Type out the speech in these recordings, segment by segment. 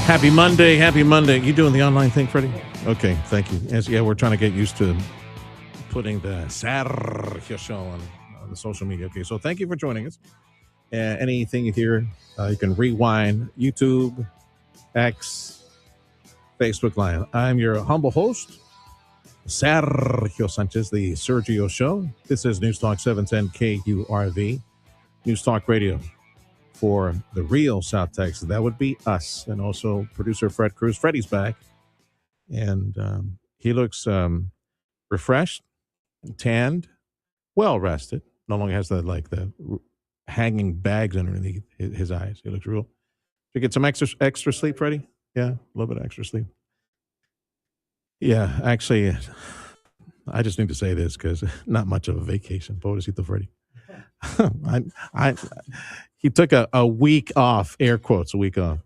Happy Monday. Happy Monday. You doing the online thing, Freddie? Okay, thank you. We're trying to get used to putting the Sergio Show on the social media. Okay, so thank you for joining us. Anything you hear, you can rewind YouTube, X, Facebook Live. I'm your humble host, Sergio Sanchez, the Sergio Show. This is News Talk 710 KURV, News Talk Radio for the real South Texas. That would be us. And also producer Fred Cruz. Freddie's back. And he looks refreshed, tanned, well rested. No longer has the hanging bags underneath his eyes. He looks real. Did you get some extra sleep, Freddie? Yeah, a little bit of extra sleep. Yeah, actually, I just need to say this because not much of a vacation. Pobrecito Freddie. He took a week off, air quotes, a week off.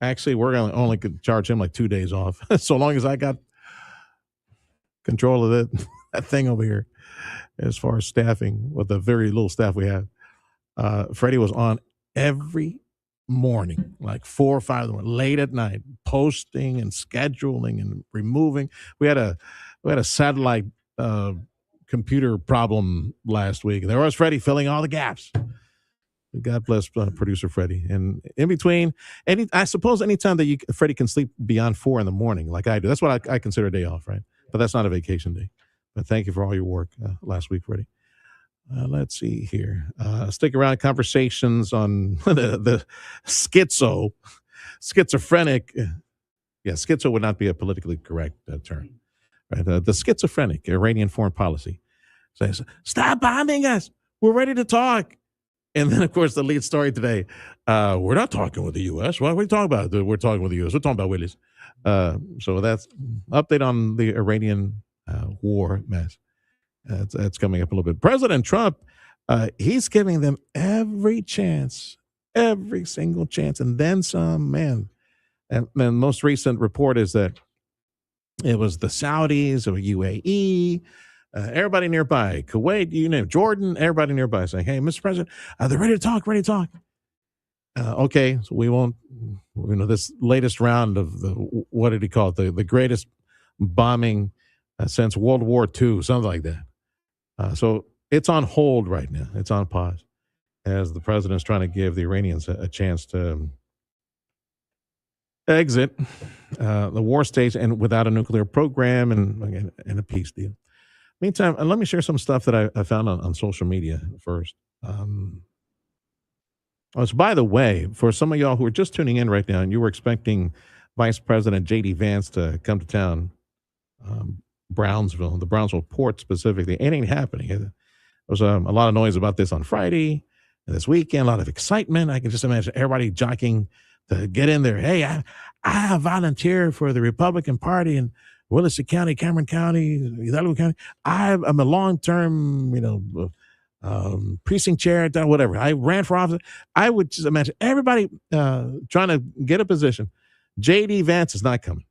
Actually, we're going to only could charge him like 2 days off, so long as I got control of that thing over here. As far as staffing, with the very little staff we have, Freddie was on every morning, like 4 or 5 in the morning, late at night, posting and scheduling and removing. We had a satellite computer problem last week. There was Freddie filling all the gaps. God bless producer Freddie. And in between, I suppose anytime that Freddie can sleep beyond 4 in the morning, like I do, that's what I consider a day off, right? But that's not a vacation day. But thank you for all your work last week, Freddie. Let's see here. Stick around. Conversations on the schizophrenic. Yeah, schizo would not be a politically correct term. Right? The schizophrenic Iranian foreign policy says, "Stop bombing us. We're ready to talk." And then, of course, the lead story today, we're not talking with the U.S. What are we talking about? We're talking with the U.S. We're talking about Willis. So that's update on the Iranian war mess. That's coming up a little bit. President Trump, he's giving them every chance, every single chance, and then some, man. And the most recent report is that it was the Saudis or UAE, everybody nearby, Kuwait, you name Jordan, everybody nearby saying, "Hey, Mr. President, they're ready to talk, ready to talk." Okay, so we won't, this latest round of what did he call it? The greatest bombing since World War II, something like that. So it's on hold right now. It's on pause as the president's trying to give the Iranians a chance to exit the war stage and without a nuclear program and a peace deal. Meantime, let me share some stuff that I found on social media first. So by the way, for some of y'all who are just tuning in right now and you were expecting Vice President J.D. Vance to come to town, Brownsville, the Brownsville port specifically, it ain't happening. There was a lot of noise about this on Friday and this weekend, a lot of excitement. I can just imagine everybody jockeying to get in there. Hey, I volunteer for the Republican Party in Willis County, Cameron County, Hidalgo County. I'm a long-term, precinct chair, whatever. I ran for office. I would just imagine everybody trying to get a position. J.D. Vance is not coming.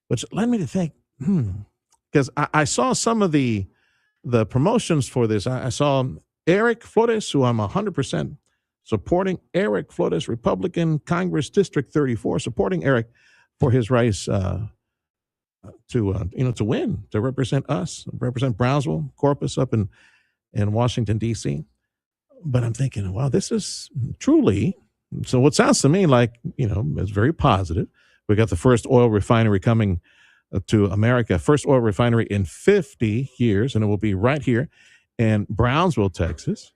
Which led me to think, because I saw some of the promotions for this. I saw Eric Flores, who I'm 100% supporting. Eric Flores, Republican, Congress District 34, supporting Eric for his race to win, to represent us, represent Brownsville, Corpus up in Washington, D.C. But I'm thinking, wow, this is truly, so what sounds to me like, it's very positive. We got the first oil refinery coming to America, first oil refinery in 50 years, and it will be right here in Brownsville, Texas.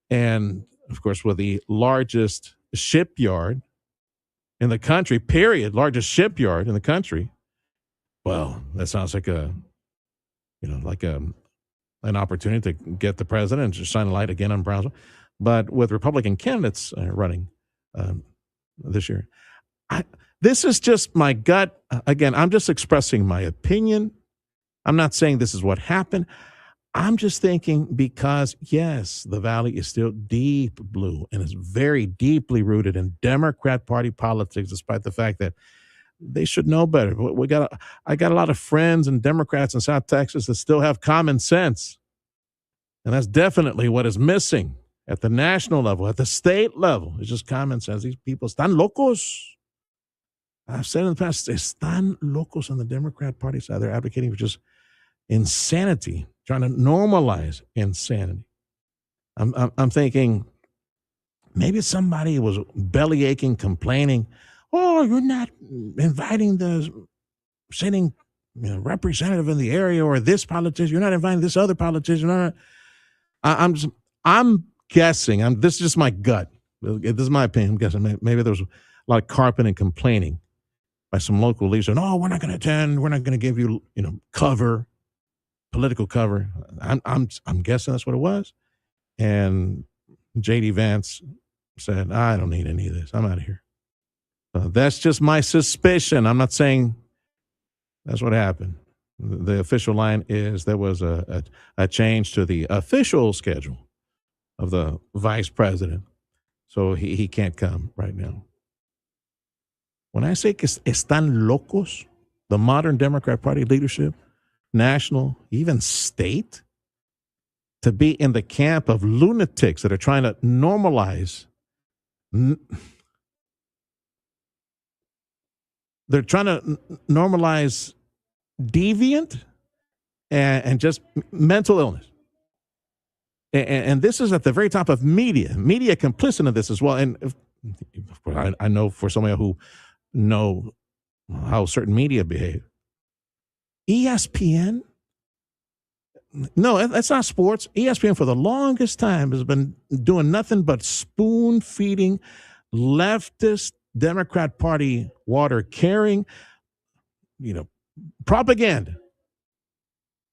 And, of course, with the largest shipyard in the country, period, largest shipyard in the country. Well, that sounds like an opportunity to get the president to shine a light again on Brownsville. But with Republican candidates running this year, this is just my gut. Again, I'm just expressing my opinion. I'm not saying this is what happened. I'm just thinking because, yes, the Valley is still deep blue and is very deeply rooted in Democrat Party politics, despite the fact that they should know better. I got a lot of friends and Democrats in South Texas that still have common sense. And that's definitely what is missing at the national level, at the state level. It's just common sense. These people están locos. I've said in the past, están locos on the Democrat Party side. They're advocating for just insanity, trying to normalize insanity. I'm thinking maybe somebody was belly aching, complaining, "Oh, you're not inviting the sitting representative in the area or this politician. You're not inviting this other politician." I'm guessing. This is just my gut. This is my opinion. I'm guessing maybe there was a lot of carping and complaining by some local leaders. No, we're not going to attend. We're not going to give you cover, political cover. I'm guessing that's what it was. And J.D. Vance said, "I don't need any of this. I'm out of here." That's just my suspicion. I'm not saying that's what happened. The official line is there was a change to the official schedule of the vice president. So he can't come right now. When I say que están locos, the modern Democrat Party leadership, national, even state, to be in the camp of lunatics that are trying to normalize. They're trying to normalize deviant and just mental illness. And this is at the very top of media complicit in this as well. And of course, I know for somebody who know how certain media behave. ESPN? No, that's not sports. ESPN for the longest time has been doing nothing but spoon feeding leftist Democrat Party water carrying, propaganda.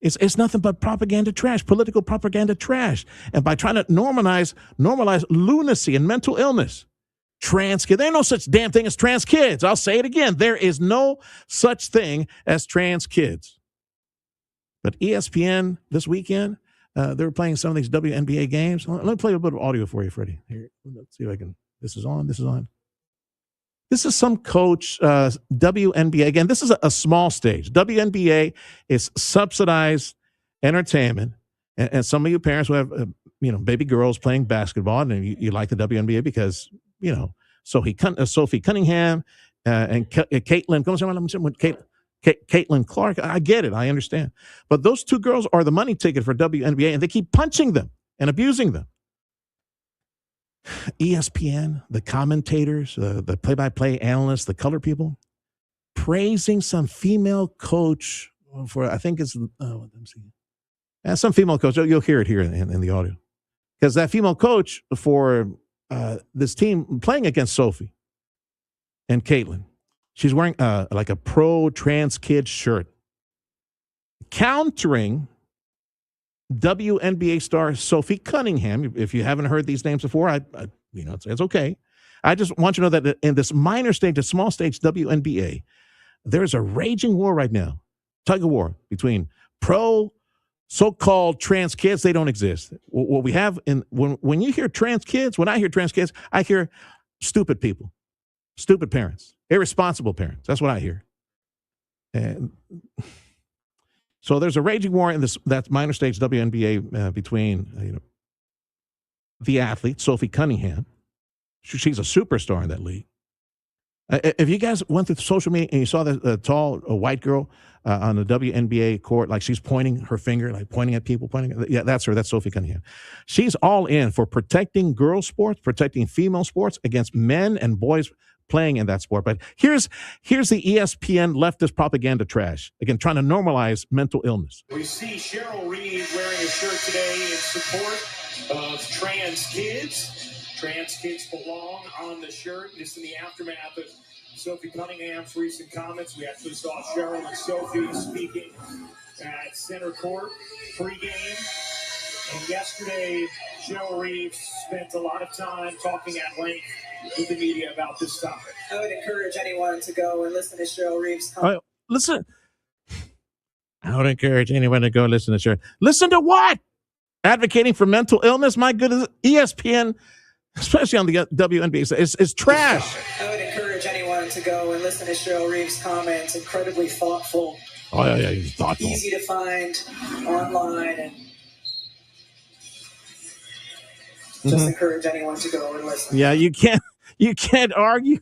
It's nothing but propaganda trash, political propaganda trash. And by trying to normalize lunacy and mental illness, trans kids, there ain't no such damn thing as trans kids. I'll say it again. There is no such thing as trans kids. But ESPN this weekend, they were playing some of these WNBA games. Let me play a bit of audio for you, Freddie. Here, let's see if I can. This is on. This is some coach, WNBA. Again, this is a small stage. WNBA is subsidized entertainment. And some of you parents who have, baby girls playing basketball, and you like the WNBA because, Sophie Cunningham and Caitlin Clark. I get it. I understand. But those two girls are the money ticket for WNBA, and they keep punching them and abusing them. ESPN, the commentators, the play-by-play analysts, the color people, praising some female coach for, I think it's, let me see. Some female coach. You'll hear it here in the audio. Because that female coach for this team playing against Sophie and Caitlin, she's wearing like a pro-trans kid shirt, countering WNBA star Sophie Cunningham. If you haven't heard these names before, it's okay. I just want you to know that in this minor stage, a small stage WNBA, there's a raging war right now, tug of war between pro so-called trans kids. They don't exist. What we have when you hear trans kids, when I hear trans kids, I hear stupid people, stupid parents, irresponsible parents. That's what I hear. And so there's a raging war in that minor stage WNBA between the athlete, Sophie Cunningham. She's a superstar in that league. If you guys went through social media and you saw the tall white girl on the WNBA court, like she's pointing her finger, like pointing at people, that's her. That's Sophie Cunningham. She's all in for protecting girls' sports, protecting female sports against men and boys playing in that sport. But here's the ESPN leftist propaganda trash. Again, trying to normalize mental illness. We see Cheryl Reed wearing a shirt today in support of trans kids. Trans kids belong on the shirt. This in the aftermath of Sophie Cunningham's recent comments. We actually saw Cheryl and Sophie speaking at center court pregame. And yesterday, Cheryl Reed spent a lot of time talking at length with the media about this topic. I would encourage anyone to go and listen to Cheryl Reeves' comments. Listen. I would encourage anyone to go listen to Cheryl. Listen to what? Advocating for mental illness? My goodness, ESPN, especially on the WNBA, is trash. I would encourage anyone to go and listen to Cheryl Reeves' comments. Incredibly thoughtful. Oh, yeah, he's thoughtful. Easy to find online, and just encourage anyone to go and listen. Yeah, you can't argue.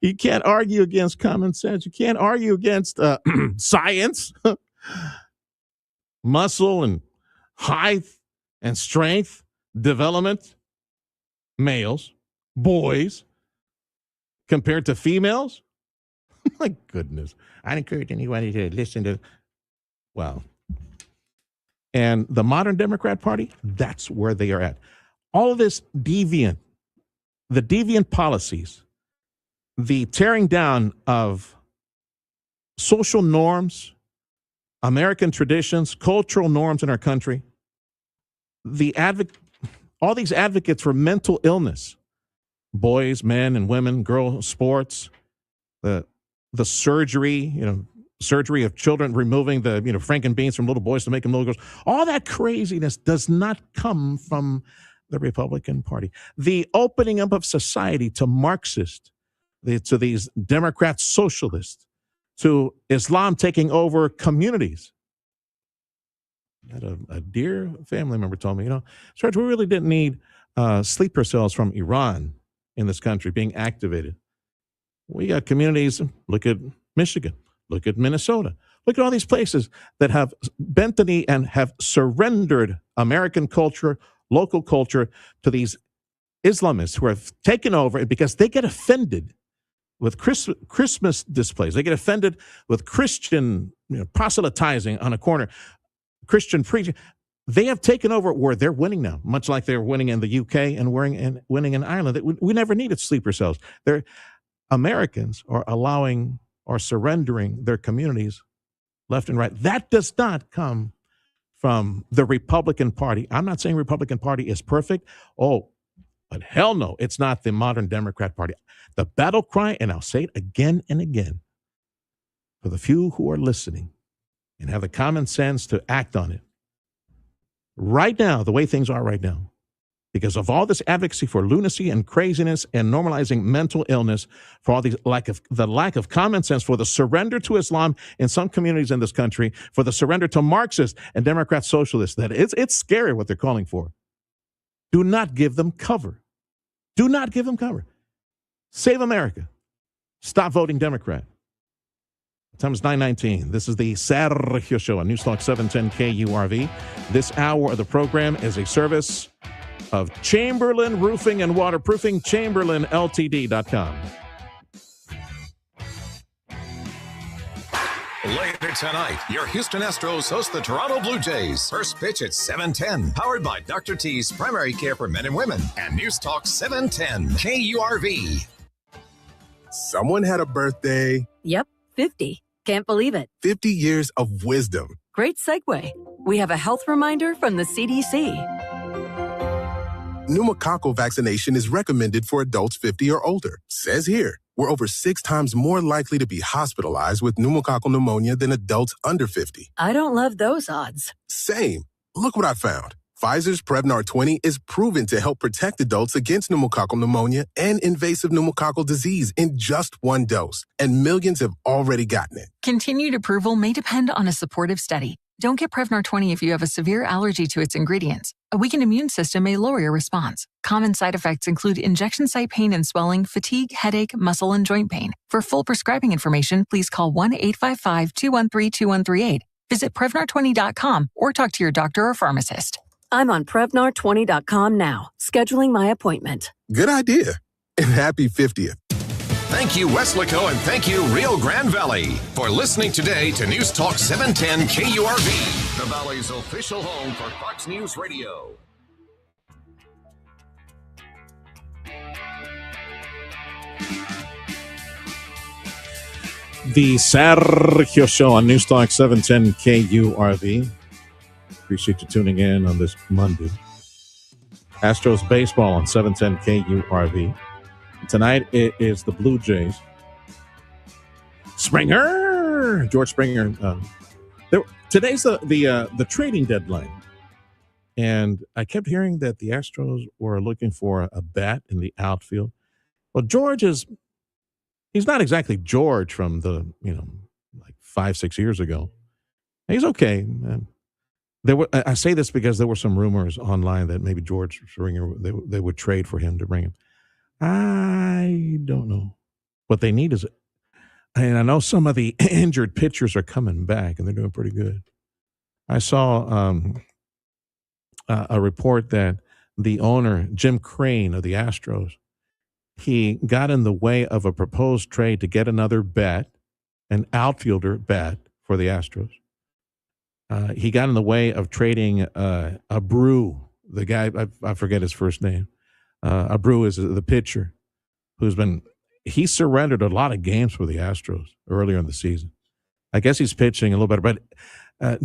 You can't argue against common sense. You can't argue against science, muscle and height and strength, development, males, boys, compared to females. My goodness. I encourage anybody to listen to, well, and the modern Democrat Party, that's where they are at. All of this the deviant policies, the tearing down of social norms, American traditions, cultural norms in our country, all these advocates for mental illness, boys, men and women, girls, sports, the surgery, surgery of children, removing the, frankenbeans from little boys to make them little girls. All that craziness does not come from the Republican Party. The opening up of society to Marxist, to these Democrat socialists, to Islam taking over communities. I had a dear family member told me, Serge, we really didn't need sleeper cells from Iran in this country being activated. We got communities, look at Michigan, look at Minnesota, look at all these places that have bent the knee and have surrendered American culture, local culture to these Islamists who have taken over because they get offended with Christmas displays. They get offended with Christian proselytizing on a corner, Christian preaching. They have taken over where they're winning now, much like they're winning in the UK and winning in Ireland. We never needed sleeper cells. Americans are allowing or surrendering their communities left and right. That does not come from the Republican Party. I'm not saying Republican Party is perfect. Oh, but hell no, it's not the modern Democrat Party. The battle cry, and I'll say it again and again, for the few who are listening and have the common sense to act on it, right now, the way things are right now, because of all this advocacy for lunacy and craziness and normalizing mental illness, for all the lack of common sense, for the surrender to Islam in some communities in this country, for the surrender to Marxists and Democrat socialists, that it's scary what they're calling for. Do not give them cover. Do not give them cover. Save America. Stop voting Democrat. Time is 9:19. This is the Sergio Show on Newstalk 710 KURV. This hour of the program is a service of Chamberlain Roofing and Waterproofing, ChamberlainLTD.com. Later tonight, your Houston Astros host the Toronto Blue Jays. First pitch at 7:10, powered by Dr. T's Primary Care for Men and Women and News Talk 710 KURV. Someone had a birthday. Yep, 50. Can't believe it. 50 years of wisdom. Great segue. We have a health reminder from the CDC. Pneumococcal vaccination is recommended for adults 50 or older. Says here, we're over 6 times more likely to be hospitalized with pneumococcal pneumonia than adults under 50. I don't love those odds. Same. Look what I found. Pfizer's Prevnar 20 is proven to help protect adults against pneumococcal pneumonia and invasive pneumococcal disease in just 1 dose, and millions have already gotten it. Continued approval may depend on a supportive study. Don't get Prevnar 20 if you have a severe allergy to its ingredients. A weakened immune system may lower your response. Common side effects include injection site pain and swelling, fatigue, headache, muscle, and joint pain. For full prescribing information, please call 1-855-213-2138. Visit Prevnar20.com or talk to your doctor or pharmacist. I'm on Prevnar20.com now, scheduling my appointment. Good idea. And happy 50th. Thank you, Weslaco, and thank you, Rio Grande Valley, for listening today to News Talk 710 KURV, the Valley's official home for Fox News Radio. The Sergio Show on Newstalk 710 KURV. Appreciate you tuning in on this Monday. Astros baseball on 710 KURV. Tonight it is the Blue Jays. George Springer. Today's the trading deadline, and I kept hearing that the Astros were looking for a bat in the outfield. Well, he's not exactly George from the like 5-6 years ago. He's okay. I say this because there were some rumors online that maybe George Springer they would trade for him to bring him. I don't know. What they need is, and I know some of the injured pitchers are coming back, and they're doing pretty good. I saw a report that the owner, Jim Crane of the Astros, he got in the way of a proposed trade to get another bat, an outfielder bat for the Astros. He got in the way of trading Abreu, the guy, I forget his first name. Abreu is the pitcher he surrendered a lot of games for the Astros earlier in the season. I guess he's pitching a little better. But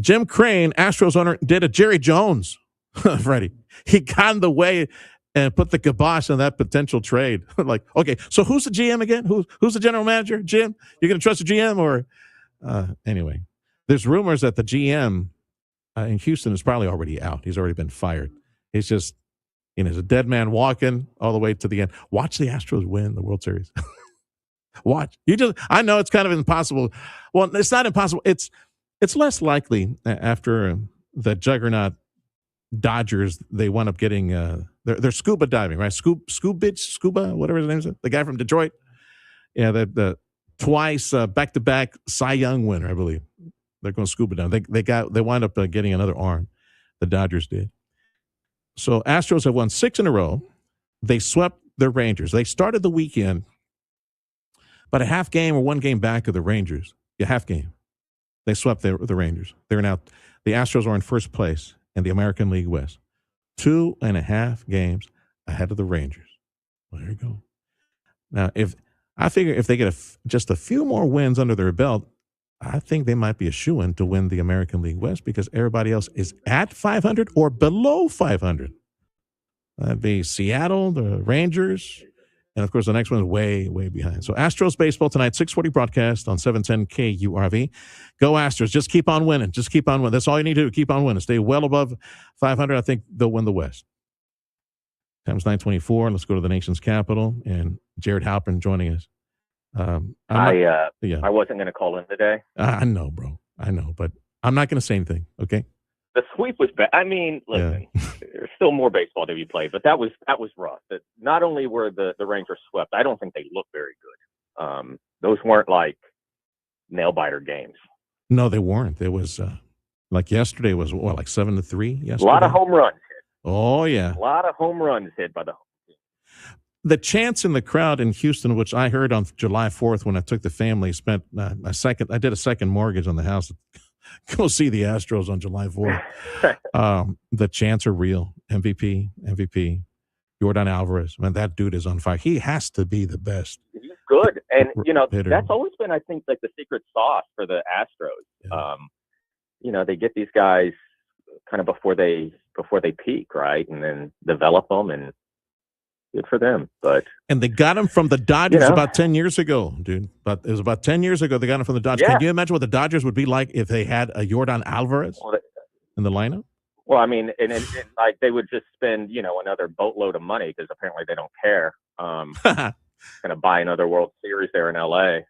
Jim Crane, Astros owner, did a Jerry Jones, Freddie. He got in the way and put the kibosh on that potential trade. Like, okay, so who's the GM again? Who's the general manager? Jim? You're going to trust the GM? Or anyway, there's rumors that the GM in Houston is probably already out. He's already been fired. He's just, he's a dead man walking all the way to the end. Watch the Astros win the World Series. Watch. I know it's kind of impossible. Well, it's not impossible. It's less likely after the juggernaut Dodgers. They wound up getting they're scuba diving, right? Scuba, whatever his name is. The guy from Detroit. Yeah, the twice back-to-back Cy Young winner, I believe. They're going scuba diving. They wound up getting another arm. The Dodgers did. So Astros have won 6 in a row. They swept the Rangers. They started the weekend about a half game or 1 game back of the Rangers. Yeah, half game. They swept the Rangers. They're now, the Astros are in first place in the American League West. 2.5 games ahead of the Rangers. Well, there you go. Now, I figure if they get just a few more wins under their belt, I think they might be a shoo-in to win the American League West because everybody else is at 500 or below 500. That'd be Seattle, the Rangers, and of course the next one is way, way behind. So Astros baseball tonight, 6:40 broadcast on 710 KURV. Go Astros! Just keep on winning. Just keep on winning. That's all you need to do. Keep on winning. Stay well above 500. I think they'll win the West. Time's 9:24. Let's go to the nation's capital and Jared Halpern joining us. I wasn't going to call in today. I know, bro. I know, but I'm not going to say anything. Okay. The sweep was bad. I mean, listen, there's still more baseball to be played, but that was rough. That not only were the Rangers swept, I don't think they looked very good. Those weren't like nail biter games. No, they weren't. It was like yesterday was what, like 7-3 yesterday. A lot of home runs hit. Oh yeah, a lot of home runs hit by the home team. The chants in the crowd in Houston, which I heard on July 4th when I took the family, spent I did a second mortgage on the house. Go see the Astros on July 4th. The chants are real. MVP, Yordan Alvarez. Man, that dude is on fire. He has to be the best. He's good. And, hitter. That's always been, I think, like the secret sauce for the Astros. Yeah. They get these guys kind of before they peak, right? And then develop them, and good for them. And they got him from the Dodgers about 10 years ago, dude. But it was about 10 years ago they got him from the Dodgers. Yeah. Can you imagine what the Dodgers would be like if they had a Yordan Alvarez in the lineup? Well, I mean, and like they would just spend, another boatload of money because apparently they don't care. Going to buy another World Series there in LA.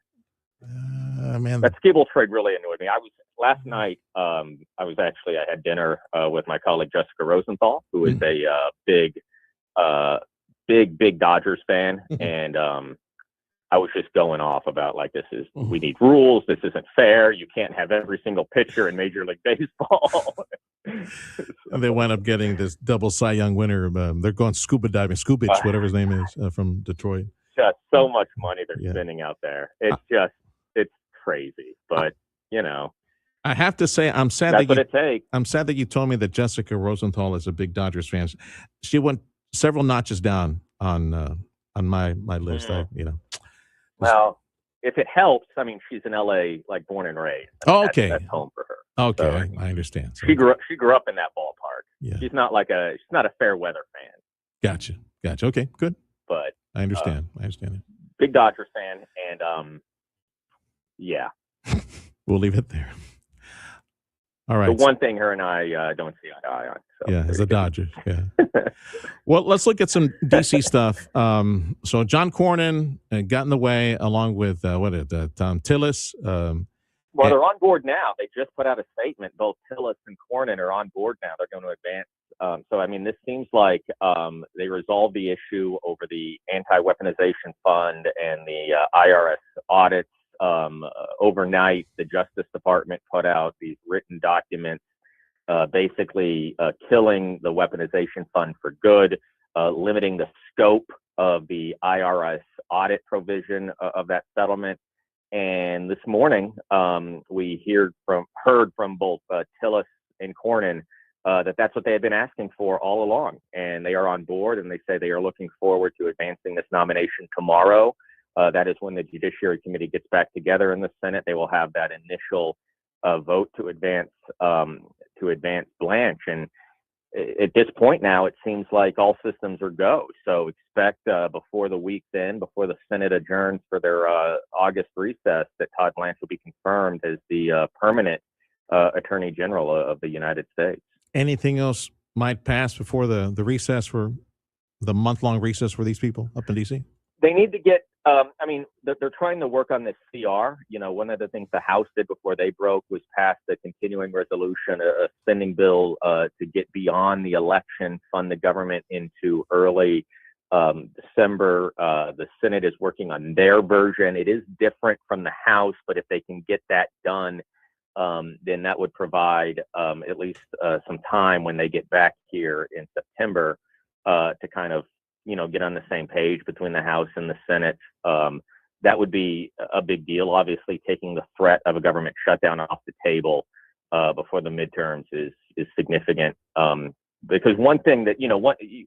Man, that Skibble trade really annoyed me. Last night. I had dinner with my colleague Jessica Rosenthal, who is a big Dodgers fan, and I was just going off about like we need rules. This isn't fair. You can't have every single pitcher in Major League Baseball. And they wound up getting this double Cy Young winner. They're going scuba diving, Skubich, whatever his name is, from Detroit. Just so much money they're spending out there. It's crazy, but I have to say, I'm sad that's what it takes. I'm sad that you told me that Jessica Rosenthal is a big Dodgers fan. She went several notches down on my list. Mm-hmm. Well, if it helps, I mean, she's in LA, like born and raised. Okay, that's home for her. Okay, so, I understand. So, she grew up in that ballpark. Yeah. She's not a fair weather fan. Gotcha. Okay, good. But I understand. it. Big Dodgers fan, and yeah. We'll leave it there. All right. The one thing her and I don't see eye to eye on. So yeah, it's the Dodgers. Yeah. Well, let's look at some DC stuff. So John Cornyn got in the way along with Tom Tillis. Well, they're on board now. They just put out a statement. Both Tillis and Cornyn are on board now. They're going to advance So, I mean, this seems like they resolved the issue over the anti-weaponization fund and the IRS audits. Overnight, the Justice Department put out these written documents basically killing the weaponization fund for good, limiting the scope of the IRS audit provision of that settlement. And this morning, we heard from both Tillis and Cornyn that's what they had been asking for all along, and they are on board, and they say they are looking forward to advancing this nomination tomorrow. That is when the Judiciary Committee gets back together in the Senate. They will have that initial vote to advance Blanche, and at this point now, it seems like all systems are go. So expect before the week's end, before the Senate adjourns for their August recess, that Todd Blanche will be confirmed as the permanent Attorney General of the United States. Anything else might pass before the recess for the month-long recess for these people up in D.C.? They need to get, they're trying to work on this CR. You know, one of the things the House did before they broke was pass the continuing resolution, a spending bill to get beyond the election, fund the government into early December. The Senate is working on their version. It is different from the House, but if they can get that done, then that would provide at least some time when they get back here in September to kind of, get on the same page between the House and the Senate. That would be a big deal. Obviously, taking the threat of a government shutdown off the table before the midterms is significant. Because one thing that,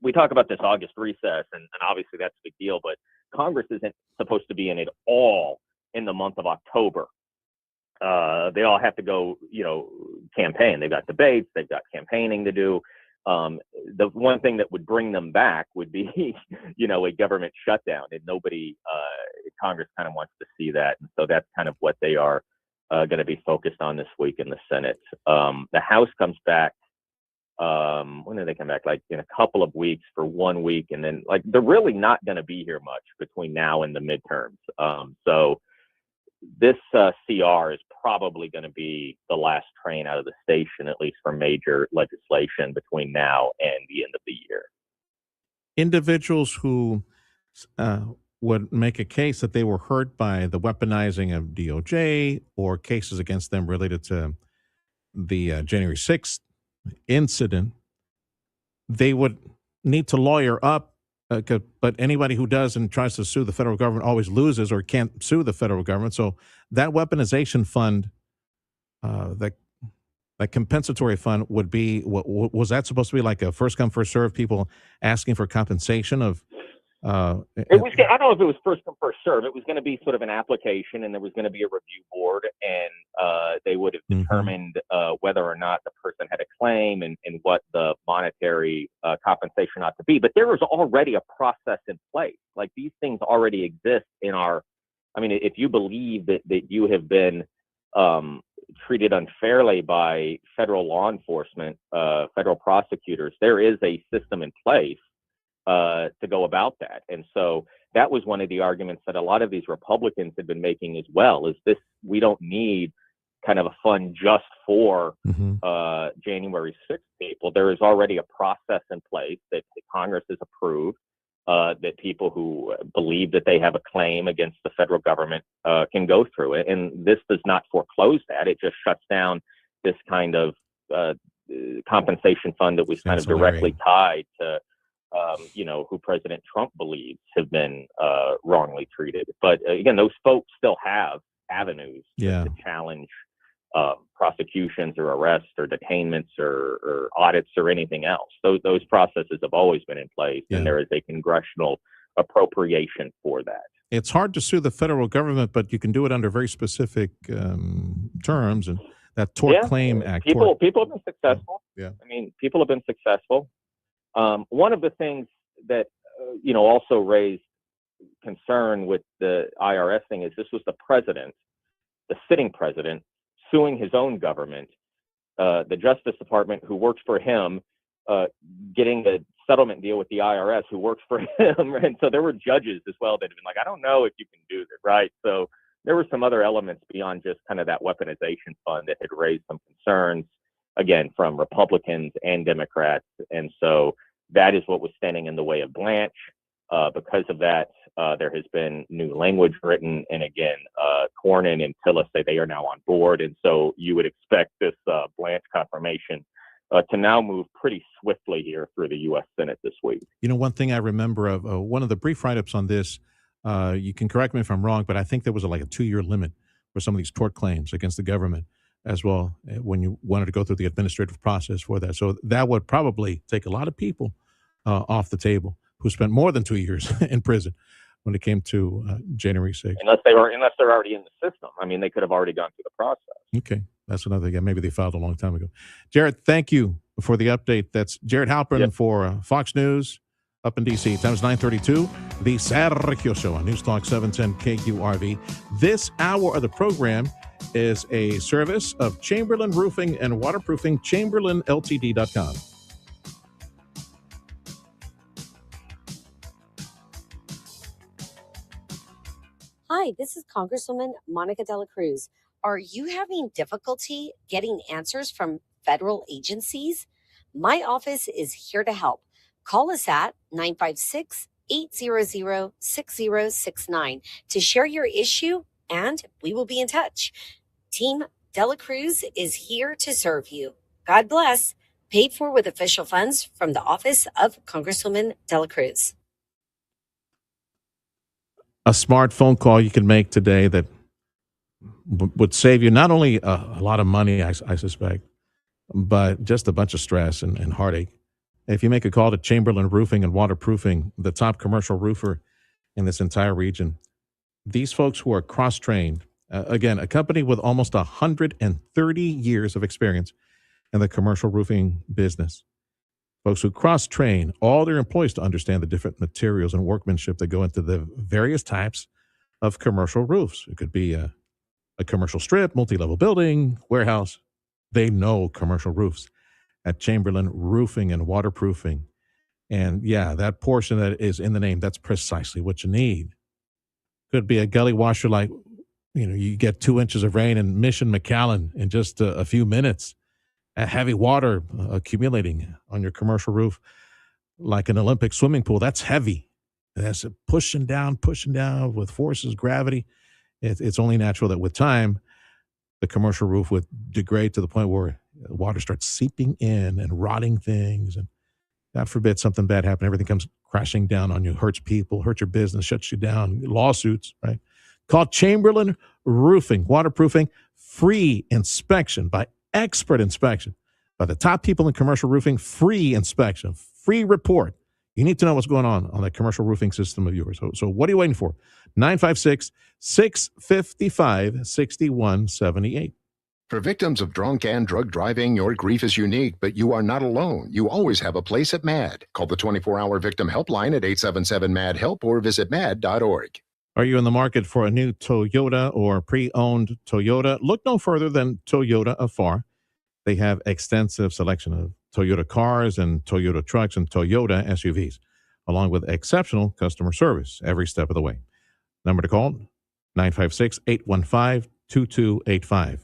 we talk about this August recess, and obviously that's a big deal, but Congress isn't supposed to be in it all in the month of October. They all have to go, campaign. They've got debates, they've got campaigning to do. The one thing that would bring them back would be, a government shutdown, and Congress kind of wants to see that. And so that's kind of what they are going to be focused on this week in the Senate. The House comes back. When do they come back? Like in a couple of weeks for 1 week. And then they're really not going to be here much between now and the midterms. So this CR is probably going to be the last train out of the station, at least for major legislation between now and the end of the year. Individuals who would make a case that they were hurt by the weaponizing of DOJ or cases against them related to the January 6th incident, they would need to lawyer up. But anybody who does and tries to sue the federal government always loses or can't sue the federal government. So that weaponization fund, that compensatory fund would be, was that supposed to be like a first come, first serve, people asking for compensation of? It was, I don't know if it was first come, first serve. It was going to be sort of an application, and there was going to be a review board, and they would have determined whether or not the person had a claim and what the monetary compensation ought to be. But there was already a process in place. Like, these things already exist in if you believe that you have been treated unfairly by federal law enforcement, federal prosecutors, there is a system in place to go about that. And so that was one of the arguments that a lot of these Republicans had been making as well, is this, we don't need kind of a fund just for January 6th people. There is already a process in place that Congress has approved, that people who believe that they have a claim against the federal government can go through it. And this does not foreclose that. It just shuts down this kind of compensation fund that was kind of directly tied to who President Trump believes have been wrongly treated. But again, those folks still have avenues to challenge prosecutions or arrests or detainments or audits or anything else. Those processes have always been in place, and there is a congressional appropriation for that. It's hard to sue the federal government, but you can do it under very specific terms, and that Tort Claim Act. People have been successful. Yeah. People have been successful. One of the things that, also raised concern with the IRS thing is this was the president, the sitting president, suing his own government, the Justice Department, who works for him, getting a settlement deal with the IRS, who works for him. And so there were judges as well that have been like, I don't know if you can do this, right? So there were some other elements beyond just kind of that weaponization fund that had raised some concerns. again, from Republicans and Democrats. And so that is what was standing in the way of Blanche. Because of that, there has been new language written. And again, Cornyn and Tillis say they are now on board. And so you would expect this Blanche confirmation to now move pretty swiftly here through the U.S. Senate this week. You know, one thing I remember of one of the brief write-ups on this, you can correct me if I'm wrong, but I think there was like a 2-year limit for some of these tort claims against the government as well when you wanted to go through the administrative process for that. So that would probably take a lot of people off the table who spent more than 2 years in prison when it came to January 6th. Unless they're already in the system. I mean, they could have already gone through the process. Okay. That's another thing. Yeah, maybe they filed a long time ago. Jared, thank you for the update. That's Jared Halpern for Fox News up in D.C. Time is 9:32. The Sergio Show on News Talk 710 KQRV. This hour of the program is a service of Chamberlain Roofing and Waterproofing, ChamberlainLTD.com. Hi, this is Congresswoman Monica De La Cruz. Are you having difficulty getting answers from federal agencies? My office is here to help. Call us at 956-800-6069 to share your issue, and we will be in touch. Team De La Cruz is here to serve you. God bless. Paid for with official funds from the office of Congresswoman De La Cruz. A smart phone call you can make today that would save you not only a lot of money, I suspect, but just a bunch of stress and heartache. If you make a call to Chamberlain Roofing and Waterproofing, the top commercial roofer in this entire region, these folks who are cross-trained, again, a company with almost 130 years of experience in the commercial roofing business, folks who cross-train all their employees to understand the different materials and workmanship that go into the various types of commercial roofs. It could be a commercial strip, multi-level building, warehouse. They know commercial roofs at Chamberlain Roofing and Waterproofing. And yeah, that portion that is in the name, that's precisely what you need. Could be a gully washer like, you get 2 inches of rain in Mission McAllen in just a few minutes. Heavy water accumulating on your commercial roof like an Olympic swimming pool. That's heavy. That's pushing down with forces, gravity. It's only natural that with time, the commercial roof would degrade to the point where water starts seeping in and rotting things. And God forbid something bad happen. Everything comes crashing down on you, hurts people, hurts your business, shuts you down, lawsuits, right? Call Chamberlain Roofing, Waterproofing, free inspection by expert inspection by the top people in commercial roofing, free inspection, free report. You need to know what's going on that commercial roofing system of yours. So what are you waiting for? 956-655-6178. For victims of drunk and drug driving, your grief is unique, but you are not alone. You always have a place at MAD. Call the 24-hour victim helpline at 877-MAD-HELP or visit mad.org. Are you in the market for a new Toyota or pre-owned Toyota? Look no further than Toyota of Far. They have extensive selection of Toyota cars and Toyota trucks and Toyota SUVs, along with exceptional customer service every step of the way. Number to call, 956-815-2285.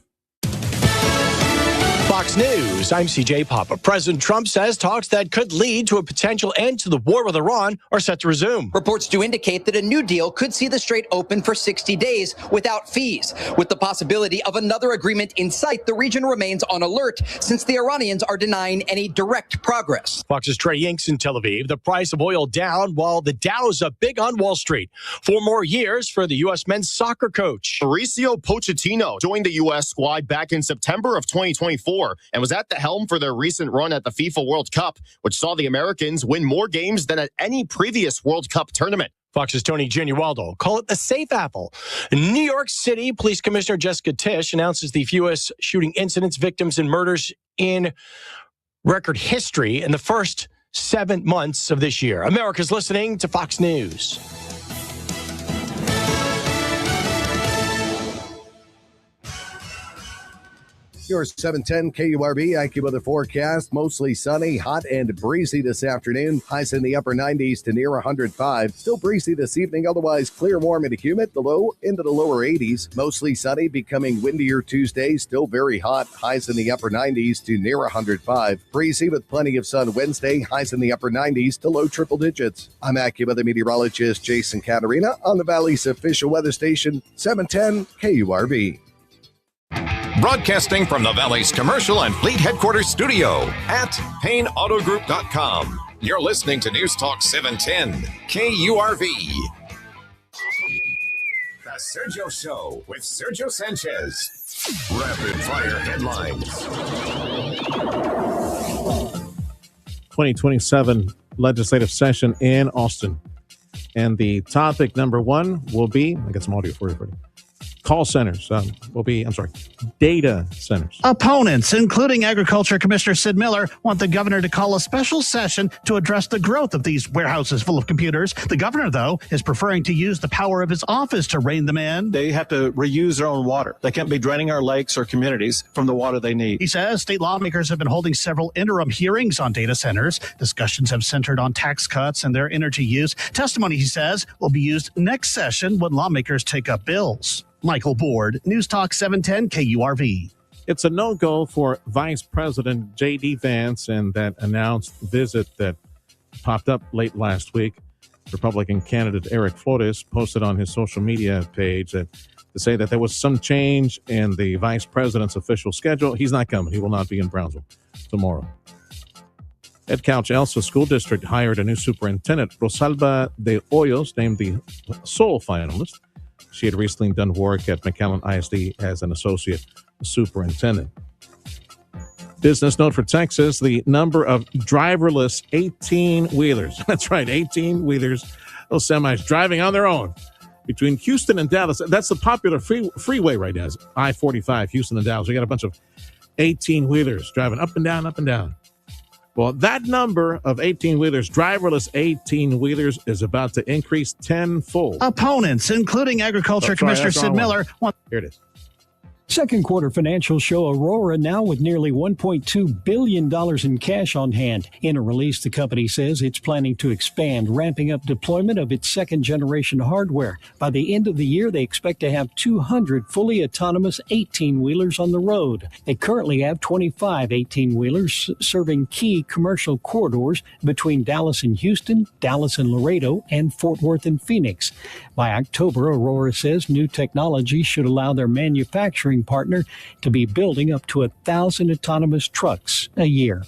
Fox News, I'm CJ Papa. President Trump says talks that could lead to a potential end to the war with Iran are set to resume. Reports do indicate that a new deal could see the strait open for 60 days without fees. With the possibility of another agreement in sight, the region remains on alert since the Iranians are denying any direct progress. Fox's Trey Yinks in Tel Aviv. The price of oil down while the Dow's up big on Wall Street. 4 more years for the U.S. men's soccer coach. Mauricio Pochettino joined the U.S. squad back in September of 2024 and was at the helm for their recent run at the FIFA World Cup, which saw the Americans win more games than at any previous World Cup tournament. Fox's Tony Giannualdo. Call it the safe apple. New York City Police Commissioner Jessica Tisch announces the fewest shooting incidents, victims, and murders in record history in the first 7 months of this year. America's listening to Fox News. Your 710 KURB AccuWeather forecast. Mostly sunny, hot and breezy this afternoon. Highs in the upper 90s to near 105. Still breezy this evening, otherwise clear, warm, and humid. The low into the lower 80s. Mostly sunny, becoming windier Tuesday. Still very hot. Highs in the upper 90s to near 105. Breezy with plenty of sun Wednesday. Highs in the upper 90s to low triple digits. I'm AccuWeather meteorologist Jason Caterina on the Valley's official weather station, 710 KURB. Broadcasting from the Valley's commercial and fleet headquarters studio at PayneAutoGroup.com. You're listening to News Talk 710 KURV. The Sergio Show with Sergio Sanchez. Rapid fire headlines. 2027 legislative session in Austin. And the topic number one will be, I got some audio for you, Freddie. Call centers data centers. Opponents, including Agriculture Commissioner Sid Miller, want the governor to call a special session to address the growth of these warehouses full of computers. The governor, though, is preferring to use the power of his office to rein them in. They have to reuse their own water. They can't be draining our lakes or communities from the water they need. He says state lawmakers have been holding several interim hearings on data centers. Discussions have centered on tax cuts and their energy use. Testimony, he says, will be used next session when lawmakers take up bills. Michael Board, News Talk 710 KURV. It's a no-go for Vice President J.D. Vance and that announced visit that popped up late last week. Republican candidate Eric Flores posted on his social media page to say that there was some change in the vice president's official schedule. He's not coming. He will not be in Brownsville tomorrow. Ed Couch Elsa School District hired a new superintendent, Rosalba de Hoyos, named the sole finalist. She had recently done work at McAllen ISD as an associate superintendent. Business note for Texas, the number of driverless 18-wheelers. That's right, 18-wheelers, those semis driving on their own between Houston and Dallas. That's the popular freeway right now, is I-45, Houston and Dallas. We got a bunch of 18-wheelers driving up and down, up and down. Well, that number of 18-wheelers, driverless 18-wheelers, is about to increase tenfold. Opponents, including Agriculture Commissioner Sid Miller. Here it is. Second quarter financials show Aurora now with nearly $1.2 billion in cash on hand. In a release, the company says it's planning to expand, ramping up deployment of its second-generation hardware. By the end of the year, they expect to have 200 fully autonomous 18-wheelers on the road. They currently have 25 18-wheelers serving key commercial corridors between Dallas and Houston, Dallas and Laredo, and Fort Worth and Phoenix. By October, Aurora says new technology should allow their manufacturing partner to be building up to 1,000 autonomous trucks a year.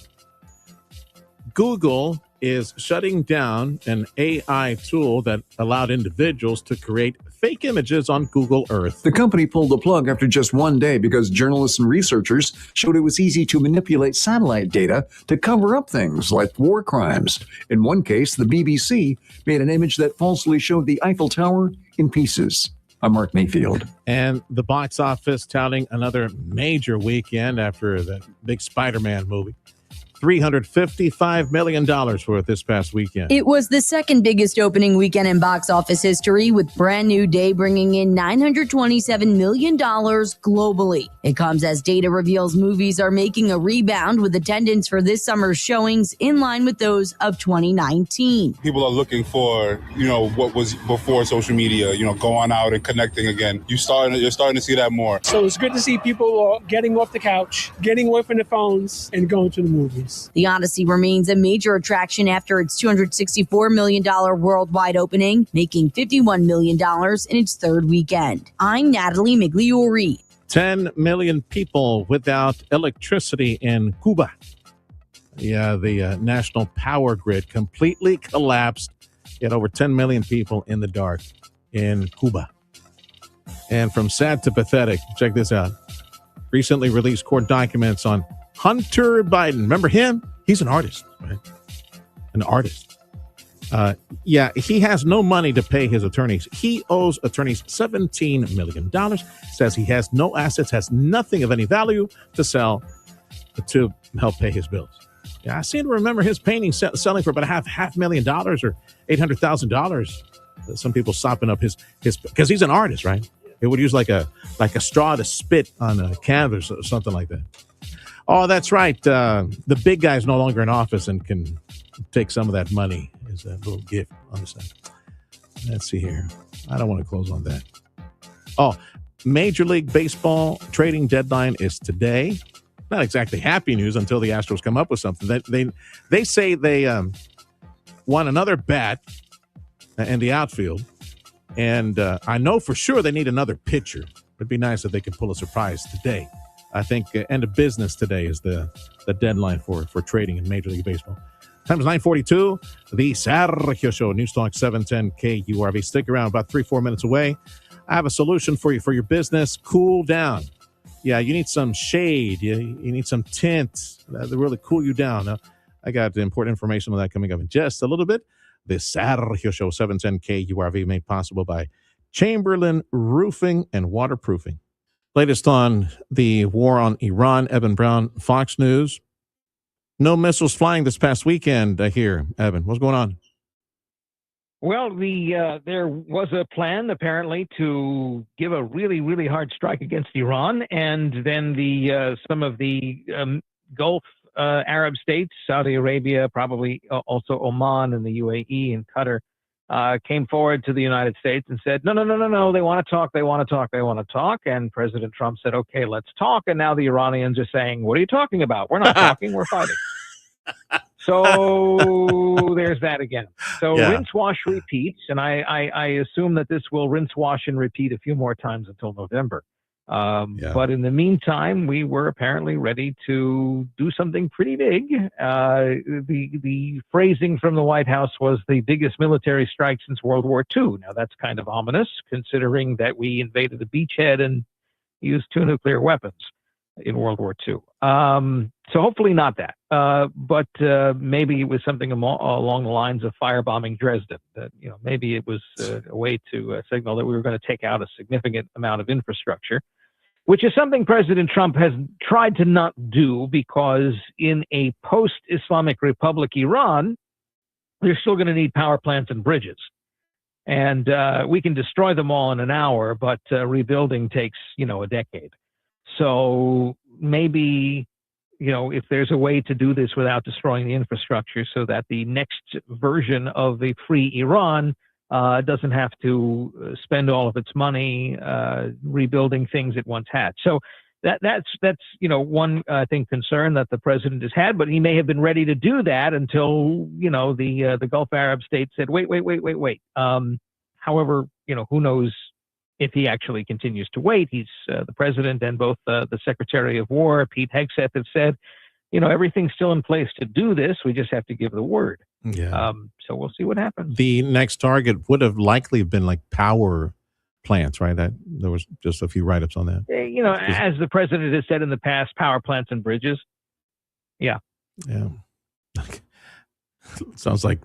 Google is shutting down an AI tool that allowed individuals to create fake images on Google Earth. The company pulled the plug after just one day because journalists and researchers showed it was easy to manipulate satellite data to cover up things like war crimes. In one case, the BBC made an image that falsely showed the Eiffel Tower in pieces. I'm Mark Mayfield. And the box office touting another major weekend after the big Spider-Man movie. $355 million for it this past weekend. It was the second biggest opening weekend in box office history, with Brand New Day bringing in $927 million globally. It comes as data reveals movies are making a rebound, with attendance for this summer's showings in line with those of 2019. People are looking for, what was before social media, going out and connecting again. You're starting to see that more. So it's good to see people getting off the couch, getting away from their phones, and going to the movies. The Odyssey remains a major attraction after its $264 million worldwide opening, making $51 million in its third weekend. I'm Natalie Migliori. 10 million people without electricity in Cuba. Yeah, the national power grid completely collapsed. Yet over 10 million people in the dark in Cuba. And from sad to pathetic, check this out. Recently released court documents on Hunter Biden. Remember him? He's an artist, right? An artist. He has no money to pay his attorneys. He owes attorneys $17 million. Says he has no assets, has nothing of any value to sell to help pay his bills. Yeah, I seem to remember his painting selling for about $500,000 or $800,000. Some people sopping up his because he's an artist, right? It would use like a straw to spit on a canvas or something like that. Oh, that's right. The big guy's no longer in office and can take some of that money as a little gift on the side. Let's see here. I don't want to close on that. Oh, Major League Baseball trading deadline is today. Not exactly happy news until the Astros come up with something. They say they want another bat in the outfield, and I know for sure they need another pitcher. It'd be nice if they could pull a surprise today. I think end of business today is the deadline for trading in Major League Baseball. Time is 9:42. The Sergio Show, News Talk 710 KURV. Stick around, about 3-4 minutes away. I have a solution for you for your business. Cool down. Yeah, you need some shade. You need some tint to really cool you down. I got important information on that coming up in just a little bit. The Sergio Show, 710 KURV, made possible by Chamberlain Roofing and Waterproofing. Latest on the war on Iran, Evan Brown, Fox News. No missiles flying this past weekend here, Evan. What's going on? Well, there was a plan apparently to give a really, really hard strike against Iran, and then some of the Gulf Arab states, Saudi Arabia, probably also Oman and the UAE and Qatar, came forward to the United States and said, no, they want to talk. And President Trump said, okay, let's talk. And now the Iranians are saying, what are you talking about? We're not talking, we're fighting. So there's that again. So rinse, wash, repeat. And I assume that this will rinse, wash, and repeat a few more times until November. But in the meantime, we were apparently ready to do something pretty big. The phrasing from the White House was the biggest military strike since World War II. Now, that's kind of ominous, considering that we invaded a beachhead and used 2 nuclear weapons in World War II. So hopefully not that. But maybe it was something along the lines of firebombing Dresden. That, maybe it was a way to signal that we were going to take out a significant amount of infrastructure, which is something President Trump has tried to not do, because in a post-Islamic Republic Iran, they're still going to need power plants and bridges. And we can destroy them all in an hour, but rebuilding takes, a decade. So maybe, if there's a way to do this without destroying the infrastructure, so that the next version of the free Iran doesn't have to spend all of its money rebuilding things it once had. So that's one concern that the president has had, but he may have been ready to do that until the Gulf Arab states said wait. However, who knows if he actually continues to wait. He's the president, and both the Secretary of War, Pete Hegseth, have said, everything's still in place to do this. We just have to give the word. Yeah. So we'll see what happens. The next target would have likely been like power plants, right? That there was just a few write-ups on that. As the president has said in the past, power plants and bridges. Yeah. Yeah. Sounds like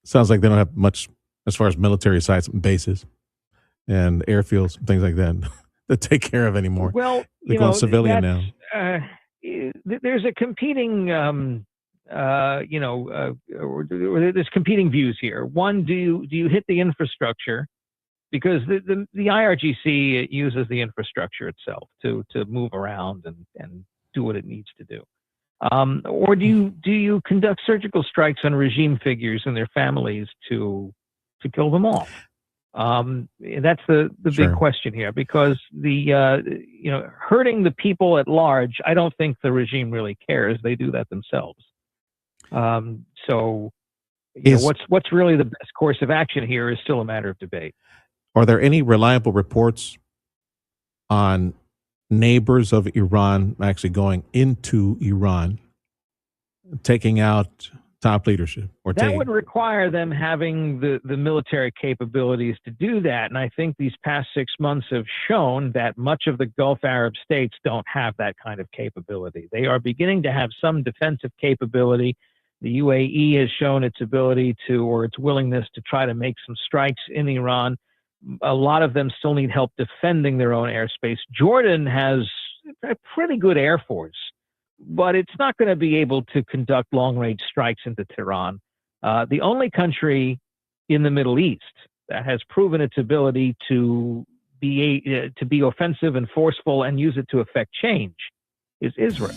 they don't have much as far as military sites and bases and airfields and things like that to take care of anymore. Well, they're going civilian now. There's a competing, there's competing views here. One, do you hit the infrastructure? Because the IRGC uses the infrastructure itself to move around and do what it needs to do. Or do you conduct surgical strikes on regime figures and their families to kill them all? That's the big question here, because hurting the people at large, I don't think the regime really cares. They do that themselves. What's really the best course of action here is still a matter of debate. Are there any reliable reports on neighbors of Iran actually going into Iran, taking out top leadership? That would require them having the military capabilities to do that. And I think these past 6 months have shown that much of the Gulf Arab states don't have that kind of capability. They are beginning to have some defensive capability. The UAE has shown its ability or its willingness to try to make some strikes in Iran. A lot of them still need help defending their own airspace. Jordan has a pretty good air force, but it's not going to be able to conduct long-range strikes into Tehran. The only country in the Middle East that has proven its ability to be offensive and forceful and use it to affect change is Israel.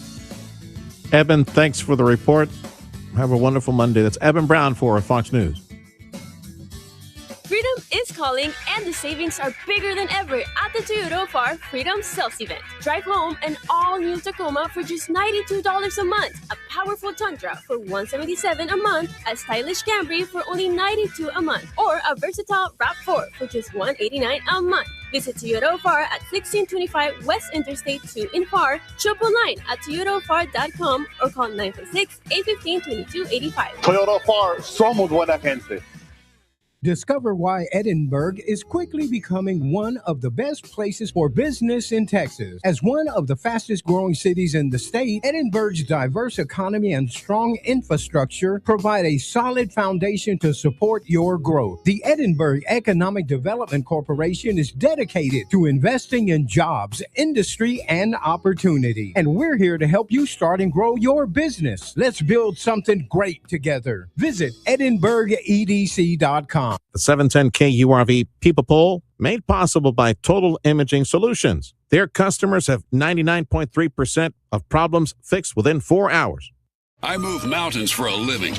Eben, thanks for the report. Have a wonderful Monday. That's Eben Brown for Fox News. Freedom is calling, and the savings are bigger than ever at the Toyota Far Freedom Sales Event. Drive home an all-new Tacoma for just $92 a month, a powerful Tundra for $177 a month, a stylish Camry for only $92 a month, or a versatile RAV4 for just $189 a month. Visit Toyota Far at 1625 West Interstate 2 in Far, shop online at toyotafar.com or call 946-815-2285. Toyota Far, somos buena gente. Discover why Edinburgh is quickly becoming one of the best places for business in Texas. As one of the fastest growing cities in the state, Edinburgh's diverse economy and strong infrastructure provide a solid foundation to support your growth. The Edinburgh Economic Development Corporation is dedicated to investing in jobs, industry, and opportunity. And we're here to help you start and grow your business. Let's build something great together. Visit EdinburghEDC.com. The 710 KURV People Poll made possible by Total Imaging Solutions. Their customers have 99.3% of problems fixed within 4 hours. I move mountains for a living.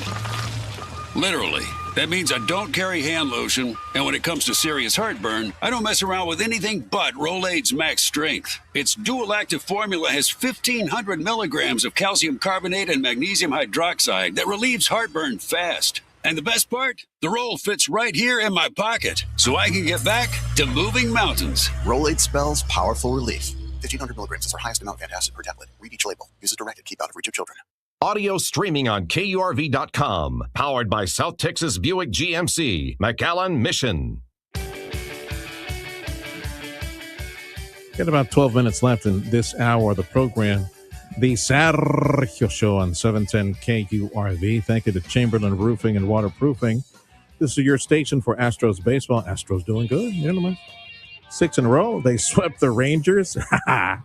Literally. That means I don't carry hand lotion, and when it comes to serious heartburn, I don't mess around with anything but Rolaids Max Strength. Its dual-active formula has 1,500 milligrams of calcium carbonate and magnesium hydroxide that relieves heartburn fast. And the best part? The roll fits right here in my pocket, so I can get back to moving mountains. Rolaids spells powerful relief. 1,500 milligrams is our highest amount of antacid per tablet. Read each label. Use as directed. Keep out of reach of children. Audio streaming on KURV.com. Powered by South Texas Buick GMC. McAllen Mission. Got about 12 minutes left in this hour of the program. The Sergio Show on 710 KURV. Thank you to Chamberlain Roofing and Waterproofing. This is your station for Astros baseball. Astros doing good. You know, 6 in a row. They swept the Rangers. Oh,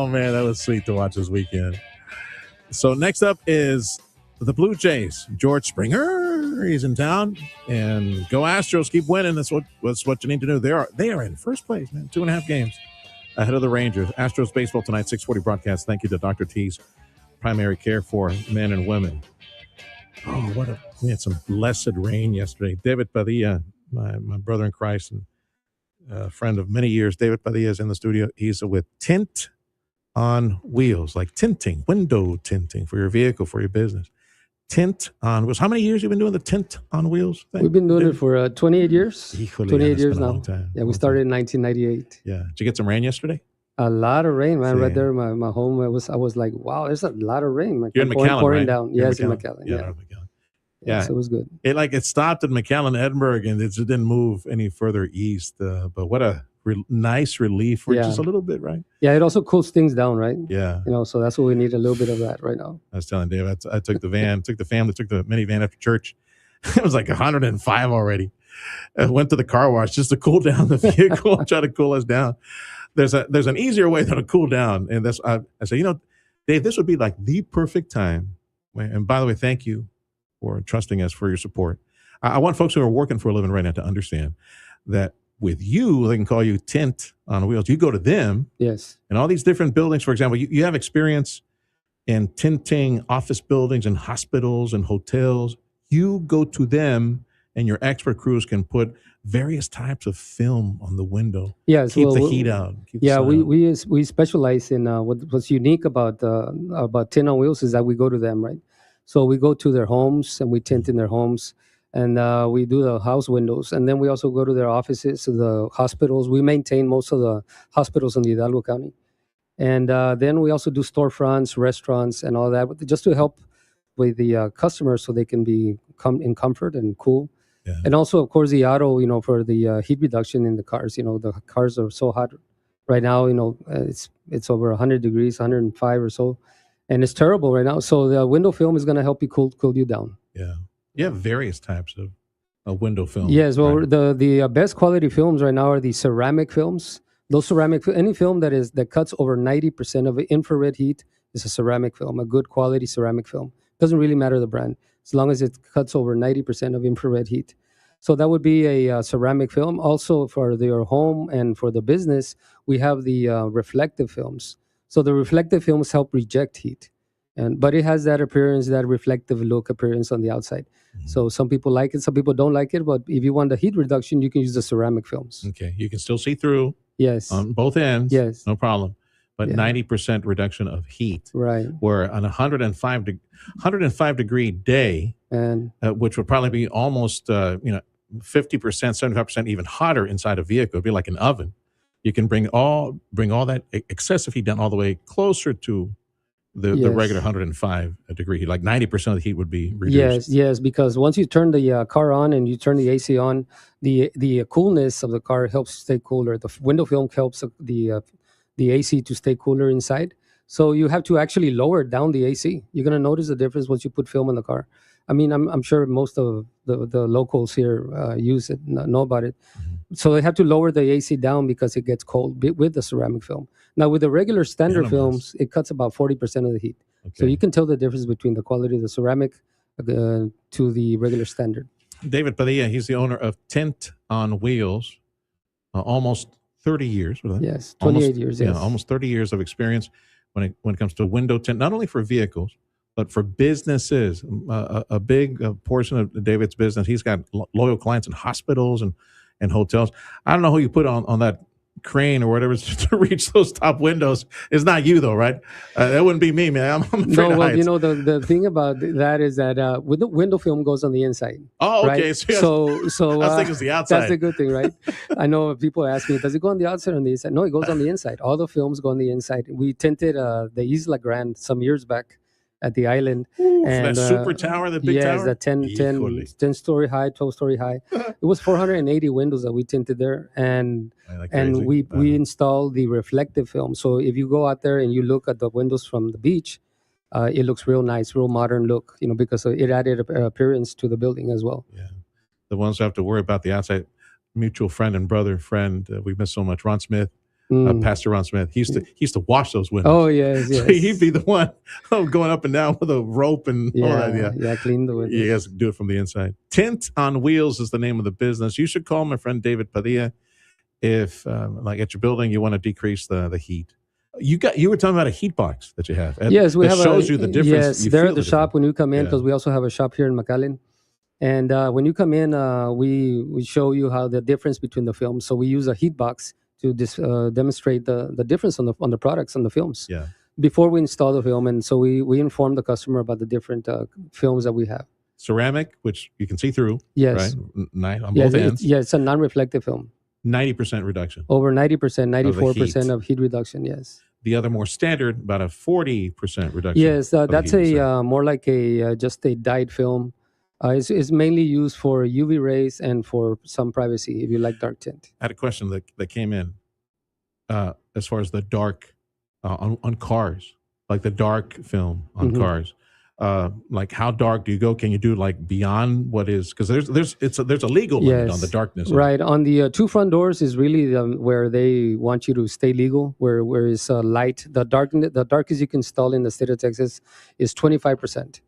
man, that was sweet to watch this weekend. So next up is the Blue Jays. George Springer, he's in town. And go Astros, keep winning. That's what you need to do. They are in first place, man. 2.5 games ahead of the Rangers. Astros baseball tonight, 6:40 broadcast. Thank you to Dr. T's Primary Care for Men and Women. Oh, we had some blessed rain yesterday. David Padilla, my brother in Christ and a friend of many years, David Padilla is in the studio. He's with Tint on Wheels, like tinting, window tinting for your vehicle, for your business. Tint on Wheels. How many years have you been doing the Tint on Wheels thing? We've been doing it for 28 years. 28 years now. Yeah, we started in 1998. Yeah. Did you get some rain yesterday? A lot of rain, man. Right there in my home. I was like, wow, there's a lot of rain. You're in McAllen, pouring right? down. Yes, in McAllen. Yeah. Yeah, so it was good. It stopped at McAllen, Edinburgh, and it just didn't move any further east. But what a nice relief for just a little bit, right? Yeah, it also cools things down, right? Yeah. So that's what we need, a little bit of that right now. I was telling Dave, I took the van, took the minivan after church. It was like 105 already. I went to the car wash just to cool down the vehicle, try to cool us down. There's an easier way than to cool down. And I said, Dave, this would be like the perfect time. And by the way, thank you for trusting us, for your support. I want folks who are working for a living right now to understand that with you, they can call you Tint on Wheels. You go to them. Yes. And all these different buildings, for example, you have experience in tinting office buildings and hospitals and hotels. You go to them and your expert crews can put various types of film on the window. Yes, keep the heat out. We specialize in what's unique about Tint on Wheels is that we go to them, right? So we go to their homes and we tint in their homes, and we do the house windows, and then we also go to their offices, to the hospitals. We maintain most of the hospitals in the Hidalgo County, and then we also do storefronts, restaurants, and all that, just to help with the customers so they can come in comfort and cool. Yeah. And also, of course, the auto, for the heat reduction in the cars. The cars are so hot right now. It's over 100 degrees, 105 or so, and it's terrible right now. So the window film is going to help you cool you down. Yeah, you have various types of window film. Yes, well, right? the best quality films right now are the ceramic films. Those any film that cuts over 90% of infrared heat is a ceramic film, a good quality ceramic film. Doesn't really matter the brand, as long as it cuts over 90% of infrared heat. So that would be a ceramic film. Also for your home and for the business, we have the reflective films. So the reflective films help reject heat, but it has that appearance, that reflective look appearance on the outside. So some people like it, some people don't like it. But if you want the heat reduction, you can use the ceramic films. Okay, you can still see through. Yes. On both ends. Yes. No problem. But Yeah. 90% reduction of heat. Right. Where on a 105 degree day, And which would probably be almost 50%, 75% even hotter inside a vehicle, it'd be like an oven. You can bring all that excessive heat down all the way closer to the Yes. regular 105 degree heat. Like 90% of the heat would be reduced. Yes, because once you turn the car on and you turn the AC on, the coolness of the car helps stay cooler. The window film helps the AC to stay cooler inside. So you have to actually lower down the AC. You're gonna notice the difference once you put film in the car. I mean, I'm sure most of the locals here use it, know about it. So they have to lower the AC down because it gets cold with the ceramic film. Now with the regular standard films, it cuts about 40% of the heat. So you can tell the difference between the quality of the ceramic to the regular standard. David Padilla, he's the owner of Tint on Wheels, almost 30 years. Yes, 28 years, yes. Almost 30 years of experience when it comes to window tint, not only for vehicles, but for businesses. A big portion of David's business, he's got loyal clients in hospitals and hotels. I don't know who you put on that crane or whatever to reach those top windows. It's not you though, right? That wouldn't be me, man. I'm afraid No, of well, heights. you know, the thing about that is that with the window film goes on the inside. Oh, okay. Right? So So I was thinking it's the outside. That's the good thing, right? I know people ask me, does it go on the outside or on the inside? No, it goes on the inside. All the films go on the inside. We tinted the Isla Grande some years back at the island. That super tower, the big tower? Yes, the 10-story high, 12-story high. It was 480 windows that we tinted there. And we installed the reflective film. So if you go out there and you look at the windows from the beach, it looks real nice, real modern look, because it added appearance to the building as well. Yeah. The ones who have to worry about the outside, mutual friend and brother friend, we miss so much, Ron Smith. Pastor Ron Smith. He used to wash those windows. Oh, yes. So he'd be the one going up and down with a rope and all that. Yeah, clean the windows. You guys do it from the inside. Tint on Wheels is the name of the business. You should call my friend David Padilla if, like at your building, you want to decrease the heat. You were talking about a heat box that you have. Yes, we that have. shows you the difference. Yes, they're at the shop when you come in because we also have a shop here in McAllen. And when you come in, we show you how the difference between the films. So we use a heat box to demonstrate the difference on the products on the films. Yeah. Before we install the film, and so we inform the customer about the different films that we have. Ceramic, which you can see through. Yes. Right. On both ends. It's a non-reflective film. 90% reduction. Over 90%, 94% of heat reduction. Yes. The other more standard, about a 40% reduction. Yes, that's more like just a dyed film. It's mainly used for UV rays and for some privacy if you like dark tint. I had a question that came in as far as the dark on cars, like the dark film on cars. Like how dark do you go? Can you do like beyond what is? Because there's a legal limit on the darkness. Right. On the two front doors is really where they want you to stay legal. Where is light. The darkest you can install in the state of Texas is 25%.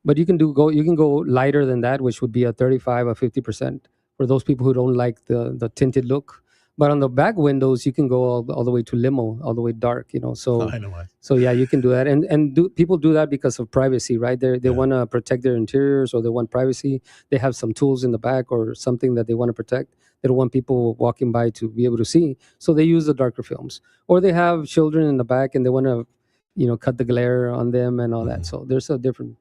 But you can go lighter than that, which would be a 35 or 50% for those people who don't like the tinted look. But on the back windows, you can go all the way to limo, all the way dark. So I know why. So yeah, you can do that, and people do that because of privacy, right? They want to protect their interiors, or they want privacy. They have some tools in the back or something that they want to protect. They don't want people walking by to be able to see, so they use the darker films. Or they have children in the back and they want to, cut the glare on them and all that. So there's a different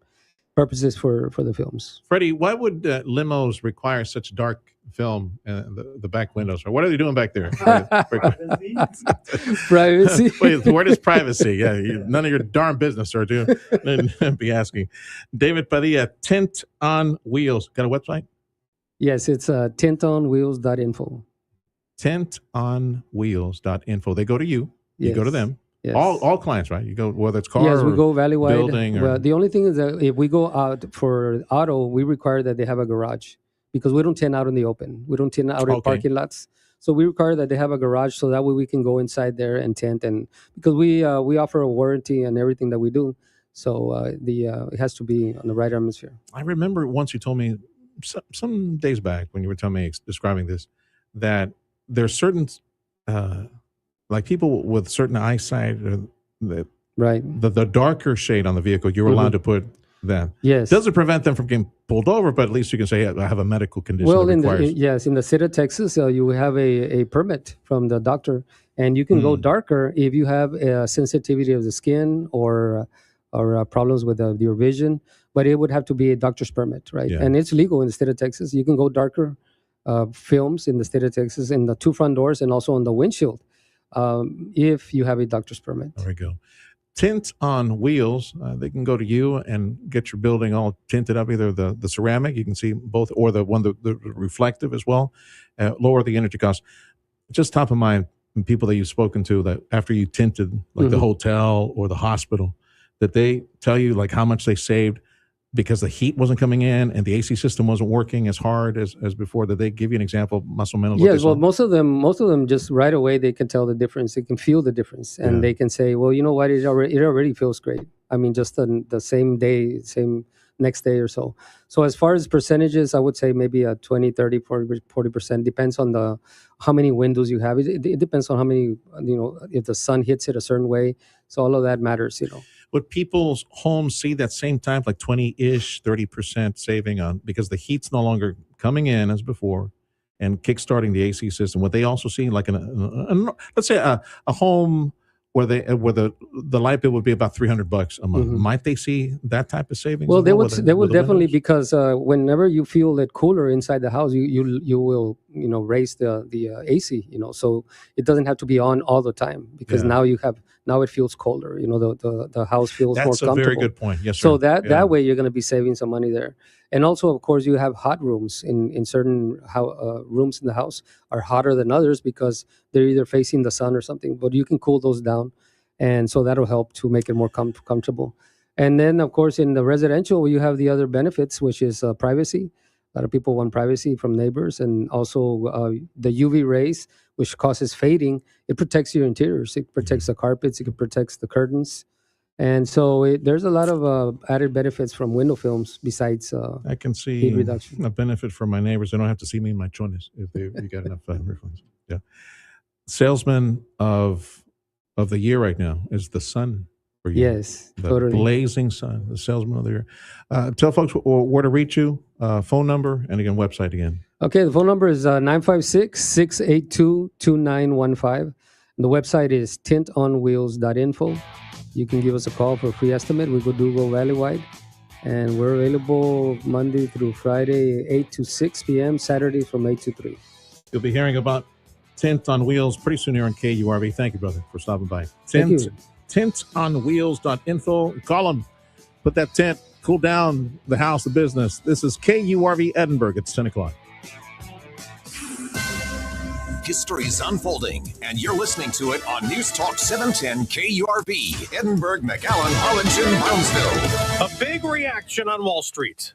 purposes for the films. Freddie, why would limos require such dark film the back windows? Or what are they doing back there? Privacy. Wait, where is privacy? Yeah, none of your darn business, sir. Do be asking. David Padilla, Tint on Wheels. Got a website? Yes, it's tintonwheels.info. Tintonwheels.info. They go to you. You Yes. go to them. Yes. All clients, right? You go, whether it's car Yes, we or go valley-wide. building. Well, the only thing is that if we go out for auto, we require that they have a garage because we don't tint out in the open. We don't tint out in parking lots. So we require that they have a garage so that way we can go inside there and tint. And because we offer a warranty and everything that we do, so it has to be on the right atmosphere. I remember once you told me some days back when you were telling me, describing this, that there's certain, like people with certain eyesight, that the darker shade on the vehicle, you're allowed to put that. Yes. Doesn't prevent them from getting pulled over, but at least you can say, I have a medical condition Well, that requires. in the state of Texas, you have a permit from the doctor, and you can go darker if you have a sensitivity of the skin or problems with your vision, but it would have to be a doctor's permit, right? Yeah. And it's legal in the state of Texas. You can go darker films in the state of Texas in the two front doors and also on the windshield if you have a doctor's permit. There we go. Tint on wheels. They can go to you and get your building all tinted up, either the ceramic, you can see both, or the one the reflective as well. Lower the energy costs. Just top of mind, people that you've spoken to, that after you tinted, like the hotel or the hospital, that they tell you like how much they saved because the heat wasn't coming in and the AC system wasn't working as hard as before. That they give you an example, muscle menos? Yes, well, most of them just right away they can tell the difference. They can feel the difference, and they can say, well, you know what, it already feels great. I mean, just the same day, same next day or so. So as far as percentages, I would say maybe a 20, 30, 40%. Depends on how many windows you have. It depends on how many, if the sun hits it a certain way. So all of that matters, Would people's homes see that same time, like 20-ish, 30% saving on, because the heat's no longer coming in as before and kickstarting the AC system? Would they also see like let's say a home where the light bill would be about $300 a month? Might they see that type of savings? Well, they would definitely, because whenever you feel it cooler inside the house, you will raise the AC, so it doesn't have to be on all the time, because now it feels colder. The house feels more comfortable. That's a very good point. Yes, sir. So that way you're going to be saving some money there. And also, of course, you have hot rooms in certain rooms in the house are hotter than others because they're either facing the sun or something. But you can cool those down, and so that'll help to make it more comfortable. And then, of course, in the residential, you have the other benefits, which is privacy. A lot of people want privacy from neighbors, and also the UV rays, which causes fading. It protects your interiors. It protects the carpets. It protects the curtains. And so there's a lot of added benefits from window films besides I can see heat reduction. A benefit for my neighbors. They don't have to see me in my chones if you got enough refunds. Yeah. Salesman of the year right now is the sun for you. Yes, the totally. Blazing sun, the salesman of the year. Tell folks where to reach you, phone number, and again, website again. Okay, the phone number is 956-682-2915. The website is tintonwheels.info. You can give us a call for a free estimate. We go valley-wide. And we're available Monday through Friday, 8 to 6 p.m., Saturdays from 8 to 3. You'll be hearing about Tint on Wheels pretty soon here on KURV. Thank you, brother, for stopping by. Thank you. Tintonwheels.info. Call them. Put that tent, cool down the house, the business. This is KURV Edinburgh. It's 10 o'clock. History's unfolding, and you're listening to it on News Talk 710 KURV, Edinburgh, McAllen, Harlingen, Brownsville. A big reaction on Wall Street.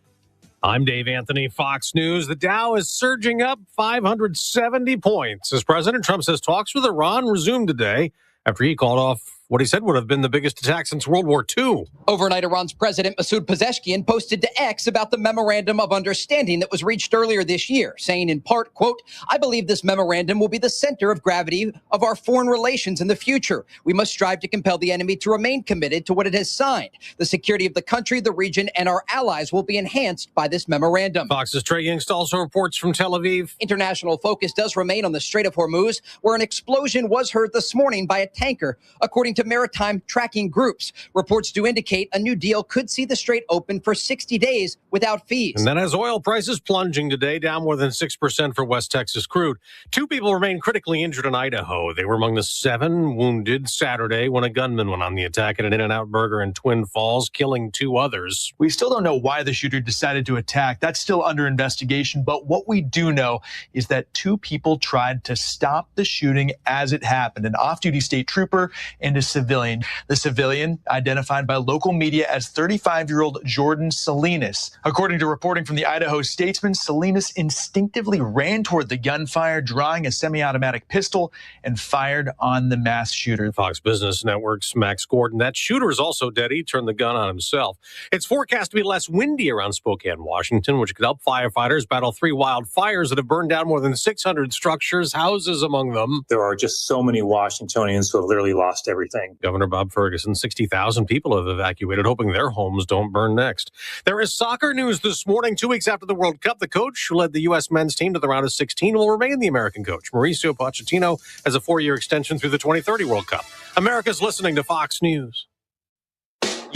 I'm Dave Anthony, Fox News. The Dow is surging up 570 points as President Trump says talks with Iran resumed today after he called off what he said would have been the biggest attack since World War II. Overnight, Iran's President Masoud Pezeshkian posted to X about the memorandum of understanding that was reached earlier this year, saying in part, quote, "I believe this memorandum will be the center of gravity of our foreign relations in the future. We must strive to compel the enemy to remain committed to what it has signed. The security of the country, the region, and our allies will be enhanced by this memorandum." Fox's Trey Yingst also reports from Tel Aviv. International focus does remain on the Strait of Hormuz, where an explosion was heard this morning by a tanker, according to maritime tracking groups. Reports do indicate a new deal could see the strait open for 60 days without fees. And then as oil prices plunging today, down more than 6% for West Texas crude. 2 people remain critically injured in Idaho. They were among the 7 wounded Saturday when a gunman went on the attack at an In-N-Out Burger in Twin Falls, killing 2 others. We still don't know why the shooter decided to attack. That's still under investigation. But what we do know is that 2 people tried to stop the shooting as it happened. An off-duty state trooper and a civilian. The civilian, identified by local media as 35-year-old Jordan Salinas. According to reporting from the Idaho Statesman, Salinas instinctively ran toward the gunfire, drawing a semi-automatic pistol, and fired on the mass shooter. Fox Business Network's Max Gordon. That shooter is also dead. He turned the gun on himself. It's forecast to be less windy around Spokane, Washington, which could help firefighters battle 3 wildfires that have burned down more than 600 structures, houses among them. There are just so many Washingtonians who have literally lost everything. Governor Bob Ferguson, 60,000 people have evacuated, hoping their homes don't burn next. There is soccer news this morning. 2 weeks after the World Cup, the coach who led the U.S. men's team to the round of 16 will remain the American coach. Mauricio Pochettino has a 4-year extension through the 2030 World Cup. America's listening to Fox News.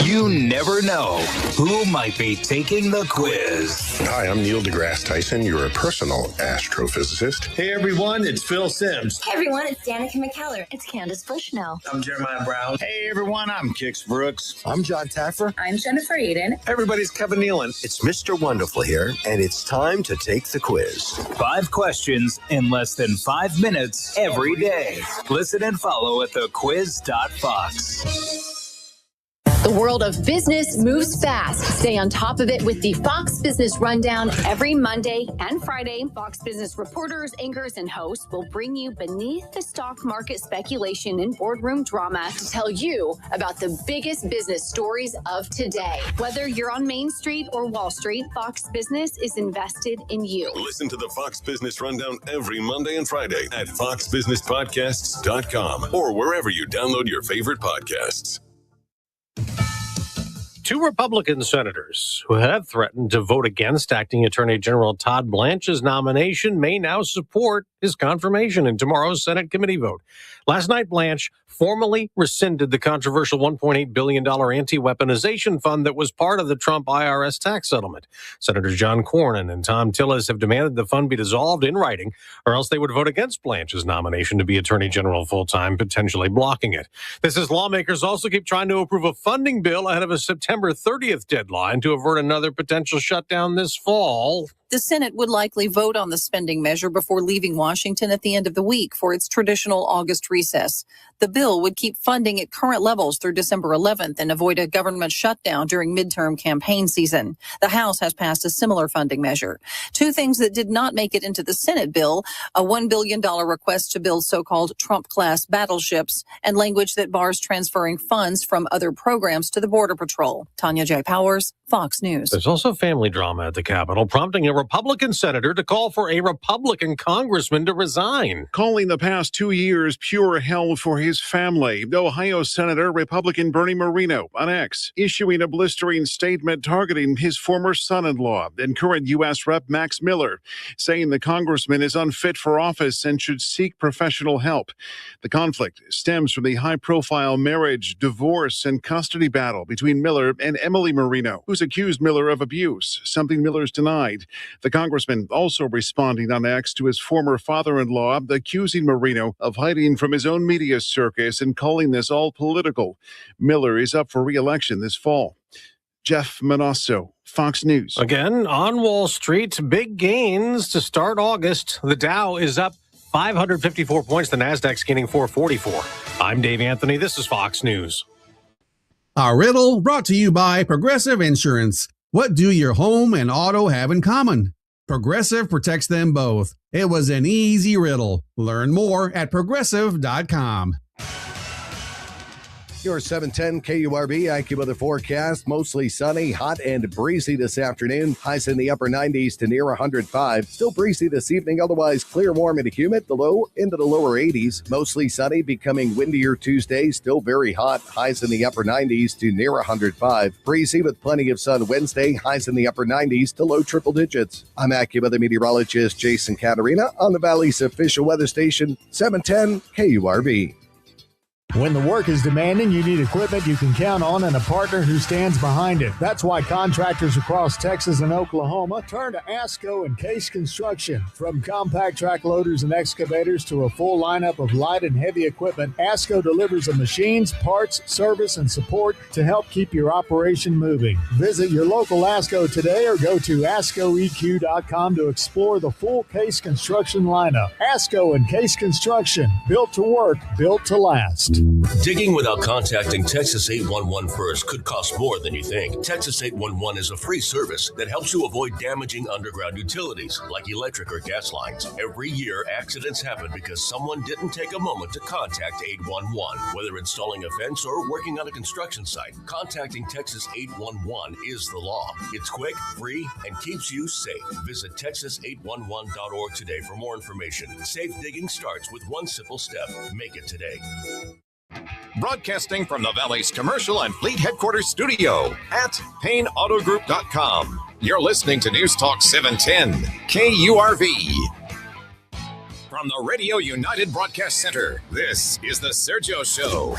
You never know who might be taking the quiz. Hi, I'm Neil deGrasse Tyson, your personal astrophysicist. Hey, everyone, it's Phil Sims. Hey, everyone, it's Danica McKellar. It's Candace Bushnell. I'm Jeremiah Brown. Hey, everyone, I'm Kix Brooks. I'm John Taffer. I'm Jennifer Eden. Everybody's Kevin Nealon. It's Mr. Wonderful here, and it's time to take the quiz. 5 questions in less than 5 minutes every day. Listen and follow at thequiz.fox. The world of business moves fast. Stay on top of it with the Fox Business Rundown every Monday and Friday. Fox Business reporters, anchors, and hosts will bring you beneath the stock market speculation and boardroom drama to tell you about the biggest business stories of today. Whether you're on Main Street or Wall Street, Fox Business is invested in you. Listen to the Fox Business Rundown every Monday and Friday at foxbusinesspodcasts.com or wherever you download your favorite podcasts. 2 Republican senators who have threatened to vote against Acting Attorney General Todd Blanche's nomination may now support his confirmation in tomorrow's Senate committee vote. Last night, Blanche formally rescinded the controversial $1.8 billion anti-weaponization fund that was part of the Trump IRS tax settlement. Senators John Cornyn and Tom Tillis have demanded the fund be dissolved in writing, or else they would vote against Blanche's nomination to be Attorney General full-time, potentially blocking it. This as lawmakers also keep trying to approve a funding bill ahead of a September 30th deadline to avert another potential shutdown this fall. The Senate would likely vote on the spending measure before leaving Washington at the end of the week for its traditional August recess. The bill would keep funding at current levels through December 11th and avoid a government shutdown during midterm campaign season. The House has passed a similar funding measure. 2 things that did not make it into the Senate bill: a $1 billion request to build so-called Trump-class battleships, and language that bars transferring funds from other programs to the Border Patrol. Tanya J. Powers, Fox News. There's also family drama at the Capitol, prompting a Republican senator to call for a Republican congressman to resign. Calling the past 2 years pure hell for his family, Ohio Senator Republican Bernie Moreno on X, issuing a blistering statement targeting his former son-in-law and current U.S. Rep. Max Miller, saying the congressman is unfit for office and should seek professional help. The conflict stems from the high-profile marriage, divorce, and custody battle between Miller and Emily Moreno, who's accused Miller of abuse, something Miller's denied. The congressman also responding on X to his former father-in-law, accusing Moreno of hiding from his own media circus and calling this all political. Miller is up for re-election this fall. Jeff Manasso, Fox News. Again, on Wall Street, big gains to start August. The Dow is up 554 points. The Nasdaq's gaining 444. I'm Dave Anthony. This is Fox News. Our riddle brought to you by Progressive Insurance. What do your home and auto have in common? Progressive protects them both. It was an easy riddle. Learn more at progressive.com. Your 710 KURB IQ weather forecast. Mostly sunny, hot and breezy this afternoon. Highs in the upper 90s to near 105. Still breezy this evening, otherwise clear, warm, and humid. The low into the lower 80s. Mostly sunny, becoming windier Tuesday. Still very hot. Highs in the upper 90s to near 105. Breezy with plenty of sun Wednesday. Highs in the upper 90s to low triple digits. I'm AccuWeather meteorologist Jason Caterina on the Valley's official weather station, 710 KURB. When the work is demanding, you need equipment you can count on and a partner who stands behind it. That's why contractors across Texas and Oklahoma turn to ASCO and Case Construction. From compact track loaders and excavators to a full lineup of light and heavy equipment, ASCO delivers the machines, parts, service, and support to help keep your operation moving. Visit your local ASCO today or go to ASCOEQ.com to explore the full Case Construction lineup. ASCO and Case Construction, built to work, built to last. Digging without contacting Texas 811 first could cost more than you think. Texas 811 is a free service that helps you avoid damaging underground utilities like electric or gas lines. Every year, accidents happen because someone didn't take a moment to contact 811. Whether installing a fence or working on a construction site, contacting Texas 811 is the law. It's quick, free, and keeps you safe. Visit texas811.org today for more information. Safe digging starts with one simple step. Make it today. Broadcasting from the Valley's commercial and fleet headquarters studio at PayneAutoGroup.com. You're listening to News Talk 710 KURV. From the Radio United Broadcast Center, this is the Sergio Show.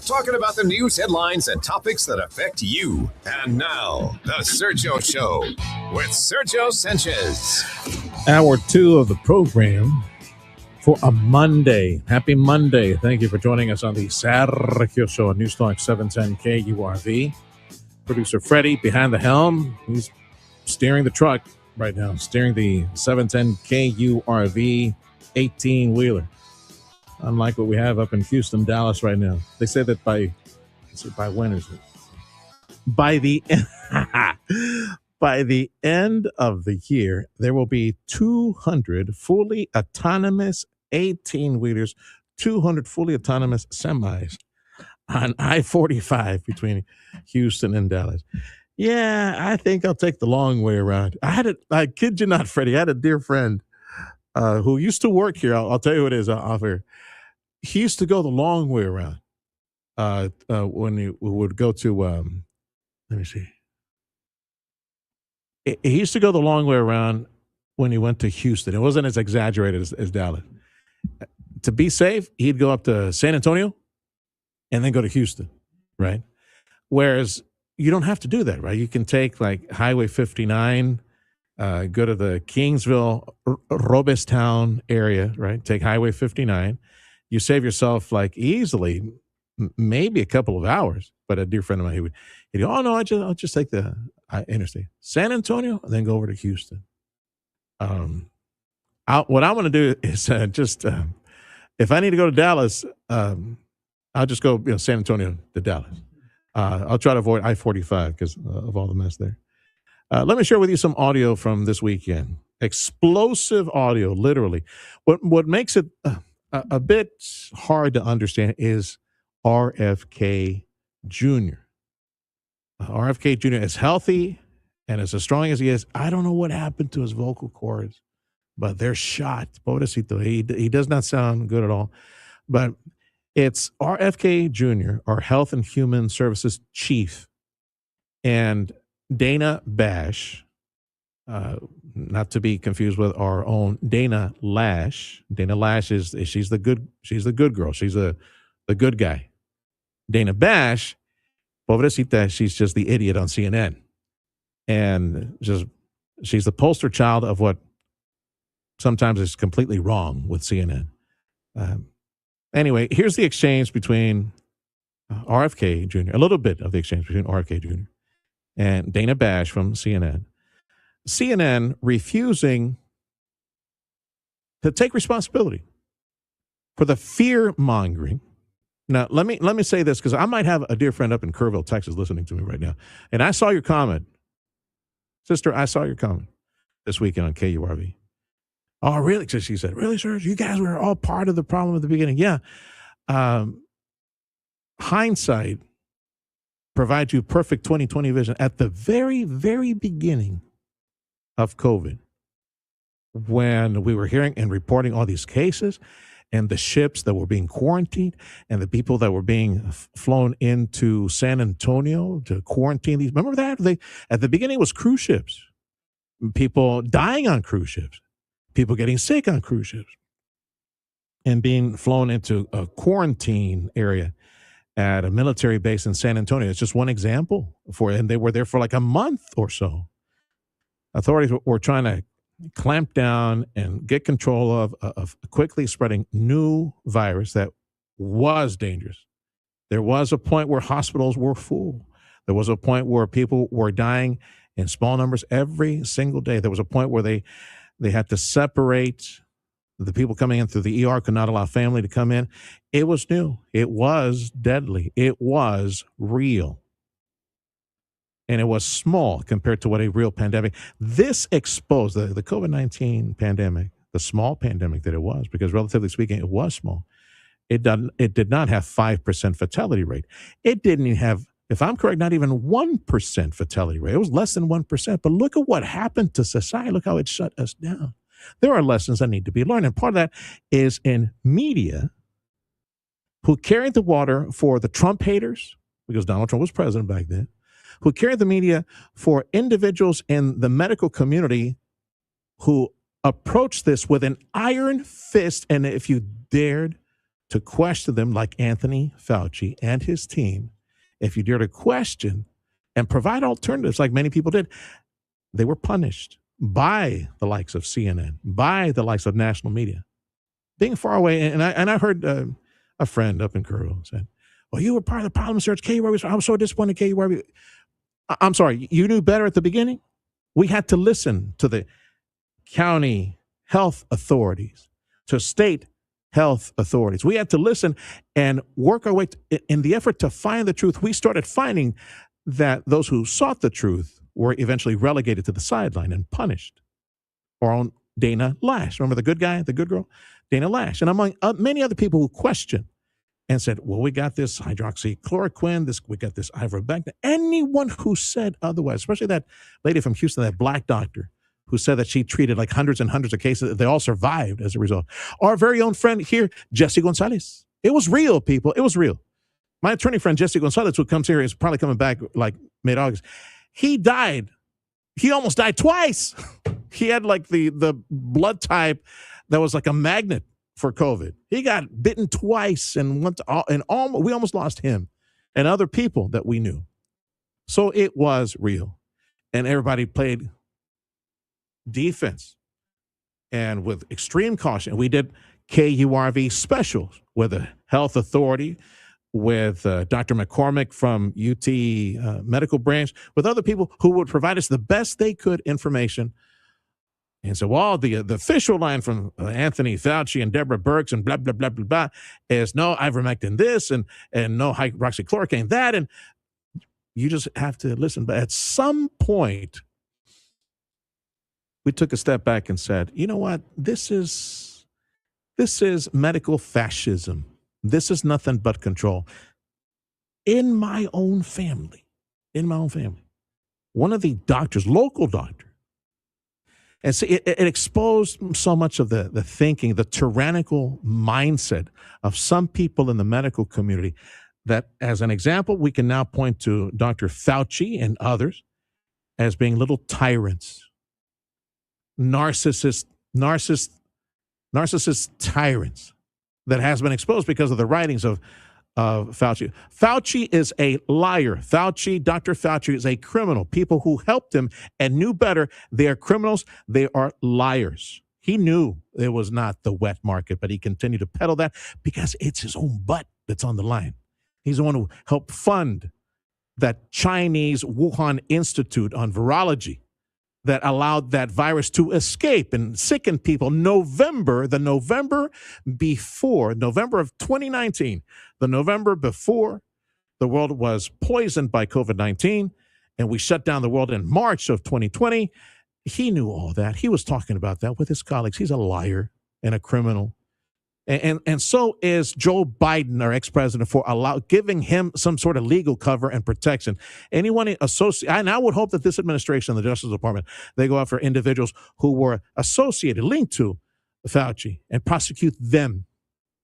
Talking about the news headlines and topics that affect you. And now, the Sergio Show with Sergio Sanchez. Hour 2 of the program for a Monday. Happy Monday. Thank you for joining us on the Sergio Show on News Talk 710 KURV. Producer Freddie behind the helm. He's steering the truck right now, steering the 710 KURV 18-wheeler. Unlike what we have up in Houston, Dallas right now. They say that by when is it? By the end of the year, there will be 200 fully autonomous 18-wheelers, 200 fully autonomous semis on I-45 between Houston and Dallas. Yeah, I think I'll take the long way around. I kid you not, Freddie, I had a dear friend who used to work here. I'll tell you what it is off air. He used to go the long way around when he would go to, let me see. He used to go the long way around when he went to Houston. It wasn't as exaggerated as Dallas. To be safe, he'd go up to San Antonio and then go to Houston, right? Whereas you don't have to do that, right? You can take like Highway 59, go to the Kingsville, Robestown area, right? Take Highway 59. You save yourself like easily, maybe a couple of hours. But a dear friend of mine, he'd go, oh no, I'll just take the interstate, San Antonio, and then go over to Houston. What I want to do is if I need to go to Dallas, I'll just go San Antonio to Dallas. I'll try to avoid I-45 because of all the mess there. Let me share with you some audio from this weekend. Explosive audio, literally. What makes it a bit hard to understand is RFK Jr. RFK Jr. is healthy and as strong as he is. I don't know what happened to his vocal cords, but they're shot. Pobrecito. He does not sound good at all. But it's RFK Jr., our Health and Human Services Chief, and Dana Bash, not to be confused with our own Dana Lash. Dana Lash she's the good girl. She's the good guy. Dana Bash, pobrecita, she's just the idiot on CNN. And she's the poster child of what sometimes is completely wrong with CNN. Anyway, here's the exchange between RFK Jr., a little bit of the exchange between RFK Jr. and Dana Bash from CNN. CNN refusing to take responsibility for the fear-mongering. Now, let me say this, because I might have a dear friend up in Kerrville, Texas, listening to me right now. And I saw your comment. Sister, I saw your comment this weekend on KURV. Oh, really? She said, really, sir? You guys were all part of the problem at the beginning. Yeah. Hindsight provides you perfect 20/20 vision. At the very, very beginning of COVID, when we were hearing and reporting all these cases and the ships that were being quarantined and the people that were being flown into San Antonio to quarantine these. Remember that? At the beginning, it was cruise ships. People dying on cruise ships. People getting sick on cruise ships. And being flown into a quarantine area at a military base in San Antonio. It's just one example. And they were there for like a month or so. Authorities were trying to clamp down and get control of a quickly spreading new virus that was dangerous. There was a point where hospitals were full. There was a point where people were dying in small numbers every single day. There was a point where they had to separate The people coming in through the ER could not allow family to come in. It was new. It was deadly. It was real. And it was small compared to what a real pandemic. This exposed the COVID-19 pandemic, the small pandemic that it was, because relatively speaking, it was small. It did not have 5% fatality rate. It didn't even have, if I'm correct, not even 1% fatality rate. It was less than 1%. But look at what happened to society. Look how it shut us down. There are lessons that need to be learned. And part of that is in media, who carried the water for the Trump haters, because Donald Trump was president back then, who carried the media for individuals in the medical community who approached this with an iron fist. And if you dared to question them, like Anthony Fauci and his team, if you dare to question and provide alternatives like many people did, they were punished by the likes of CNN, by the likes of national media. Being far away, and I heard a friend up in Curl said, well, you were part of the problem, Serge. KURV, I'm so disappointed, KURV. I'm sorry, you knew better at the beginning? We had to listen to the county health authorities, to state health authorities. We had to listen and work our way in the effort to find the truth. We started finding that those who sought the truth were eventually relegated to the sideline and punished. Our own Dana Lash. Remember the good guy, the good girl? Dana Lash. And among many other people who questioned and said, well, we got this hydroxychloroquine, we got this ivermectin. Anyone who said otherwise, especially that lady from Houston, that black doctor, who said that she treated like hundreds and hundreds of cases, they all survived as a result. Our very own friend here, Jesse Gonzalez. It was real, people. It was real. My attorney friend, Jesse Gonzalez, who comes here, is probably coming back like mid-August. He died. He almost died twice. He had like the blood type that was like a magnet for COVID. He got bitten twice and we almost lost him and other people that we knew. So it was real. And everybody played defense and with extreme caution. We did KURV specials with a health authority, with Dr. McCormick from UT Medical Branch, with other people who would provide us the best they could information. And so, well, the official line from Anthony Fauci and Deborah Birx and blah, blah, blah, blah, blah, is no ivermectin this and no hydroxychloroquine that. And you just have to listen. But at some point, we took a step back and said, you know what? This is medical fascism. This is nothing but control. In my own family, one of the doctors, local doctor, and so it exposed so much of the thinking, the tyrannical mindset of some people in the medical community that, as an example, we can now point to Dr. Fauci and others as being little tyrants, narcissist tyrants that has been exposed because of the writings of Fauci. Fauci is a liar. Dr. Fauci is a criminal. People who helped him and knew better, they are criminals. They are liars. He knew it was not the wet market, but he continued to peddle that because it's his own butt that's on the line. He's the one who helped fund that Chinese Wuhan Institute on virology that allowed that virus to escape and sicken people. November of 2019, the November before the world was poisoned by COVID-19, and we shut down the world in March of 2020. He knew all that. He was talking about that with his colleagues. He's a liar and a criminal. And so is Joe Biden, our ex-president, for giving him some sort of legal cover and protection. Anyone associated, and I would hope that this administration, the Justice Department, they go after individuals who were associated, linked to Fauci, and prosecute them.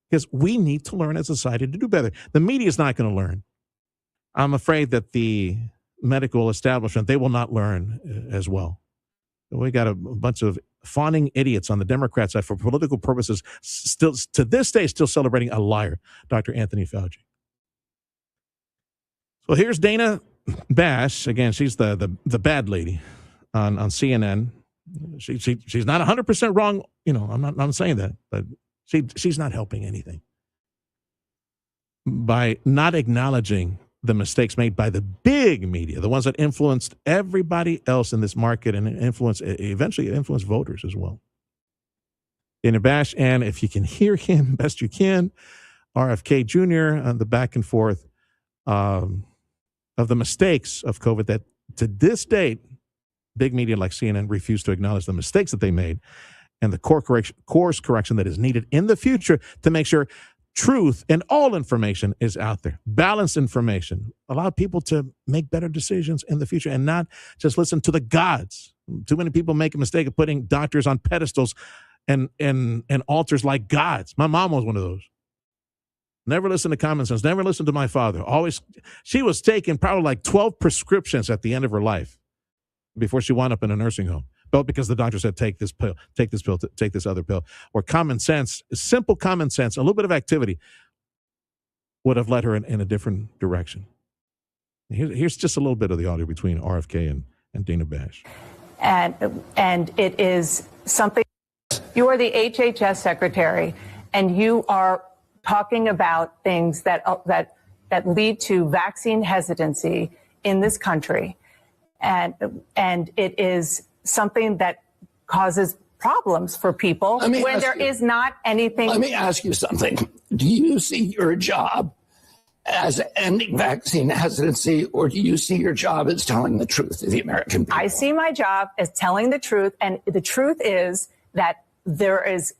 Because we need to learn as a society to do better. The media is not going to learn. I'm afraid that the medical establishment, they will not learn as well. We got a bunch of fawning idiots on the Democrat side for political purposes, still to this day, still celebrating a liar, Dr. Anthony Fauci. So here's Dana Bash. Again, she's the bad lady on CNN. She's not 100% wrong. You know, I'm not saying that, but she's not helping anything by not acknowledging the mistakes made by the big media, the ones that influenced everybody else in this market and eventually influenced voters as well. Dana Bash. And if you can hear him best you can, RFK Jr. on the back and forth of the mistakes of COVID that to this date, big media like CNN refuse to acknowledge the mistakes that they made and the course correction that is needed in the future to make sure truth and all information is out there. Balanced information. Allow people to make better decisions in the future and not just listen to the gods. Too many people make a mistake of putting doctors on pedestals and altars like gods. My mom was one of those. Never listened to common sense. Never listened to my father. She was taking probably like 12 prescriptions at the end of her life before she wound up in a nursing home. But because the doctor said, take this pill, take this other pill. Or common sense, simple common sense, a little bit of activity would have led her in a different direction. Here's just a little bit of the audio between RFK and Dana Bash. And it is something, you are the HHS secretary, and you are talking about things that lead to vaccine hesitancy in this country. And it is something that causes problems for people when there is not anything. Let me ask you something. Do you see your job as ending vaccine hesitancy, or do you see your job as telling the truth to the American people? I see my job as telling the truth, and the truth is that there is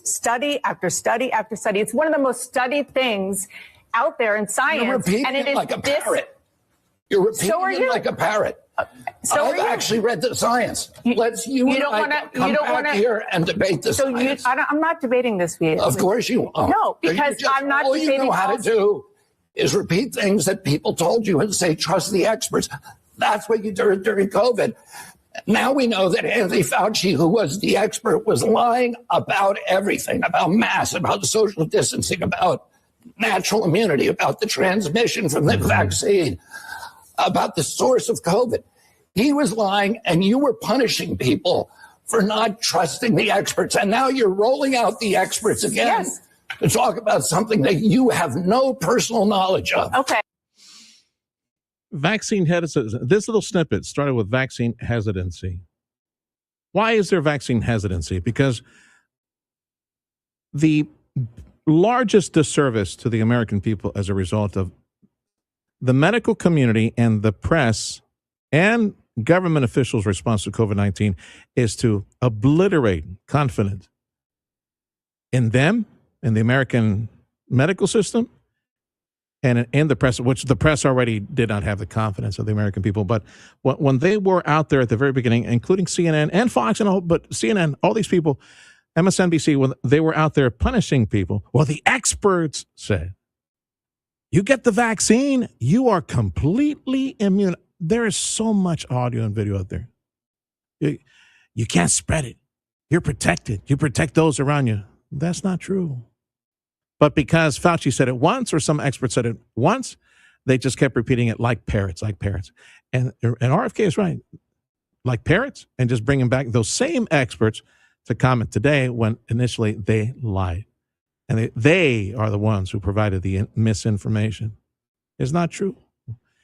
study after study after study. It's one of the most studied things out there in science. You're repeating and it it is like a parrot. You're repeating it like a parrot. I've actually read the science. You don't want to come back here and debate the science. I'm not debating this with you. Of course you are. No, because I'm not all debating. All you know how to do is repeat things that people told you and say, trust the experts. That's what you did during COVID. Now we know that Anthony Fauci, who was the expert, was lying about everything, about masks, about social distancing, about natural immunity, about the transmission from the vaccine, about the source of COVID. He was lying, and you were punishing people for not trusting the experts. And now you're rolling out the experts again to talk about something that you have no personal knowledge of. Okay. Vaccine hesitancy. This little snippet started with vaccine hesitancy. Why is there vaccine hesitancy? Because the largest disservice to the American people as a result of the medical community and the press and government officials' response to COVID-19 is to obliterate confidence in them, in the American medical system, and in the press, which the press already did not have the confidence of the American people. But when they were out there at the very beginning, including CNN and Fox and all, but CNN, all these people, MSNBC, when they were out there punishing people, well, the experts said, you get the vaccine, you are completely immune. There is so much audio and video out there. You can't spread it. You're protected. You protect those around you. That's not true. But because Fauci said it once, or some experts said it once, they just kept repeating it like parrots, like parrots. And RFK is right. Like parrots, and just bringing back those same experts to comment today when initially they lied. And they are the ones who provided the misinformation. It's not true.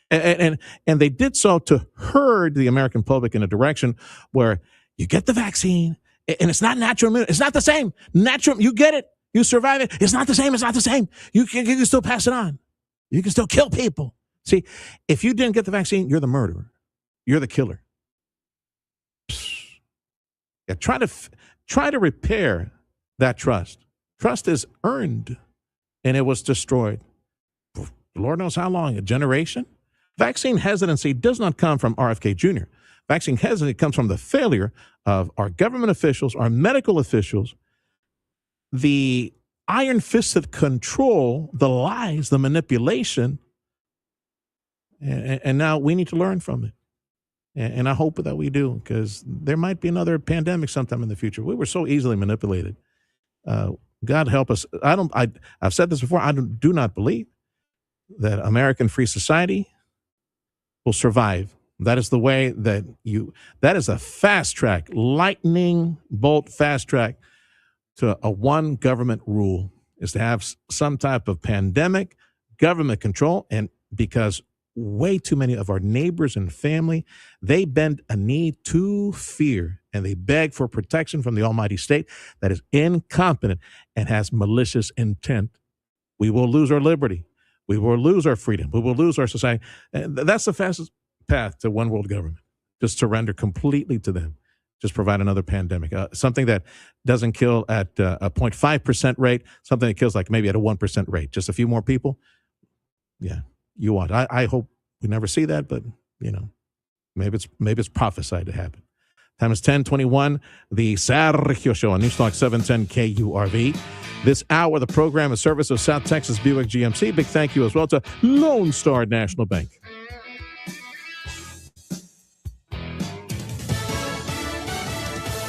And they did so to herd the American public in a direction where you get the vaccine, and it's not natural immunity. It's not the same. Natural, you get it. You survive it. It's not the same. It's not the same. You can still pass it on. You can still kill people. See, if you didn't get the vaccine, you're the murderer. You're the killer. Yeah, try to repair that trust. Trust is earned, and it was destroyed. Lord knows how long, a generation? Vaccine hesitancy does not come from RFK Jr. Vaccine hesitancy comes from the failure of our government officials, our medical officials, the iron-fisted control, the lies, the manipulation, and now we need to learn from it. And I hope that we do, because there might be another pandemic sometime in the future. We were so easily manipulated. God help us. I've said this before. I do not believe that American free society will survive. That is the way that is a fast track, lightning bolt fast track to a one government rule, is to have some type of pandemic, government control. And because way too many of our neighbors and family, they bend a knee to fear and they beg for protection from the almighty state that is incompetent and has malicious intent, we will lose our liberty. We will lose our freedom. We will lose our society. And that's the fastest path to one world government. Just surrender completely to them. Just provide another pandemic, something that doesn't kill at a 0.5% rate, something that kills like maybe at a 1% rate. Just a few more people. Yeah, you want. I hope we never see that, but maybe it's prophesied to happen. Time is 10:21. The Sergio Show on Newstalk 710 KURV. This hour, the program is service of South Texas Buick GMC. Big thank you as well to Lone Star National Bank.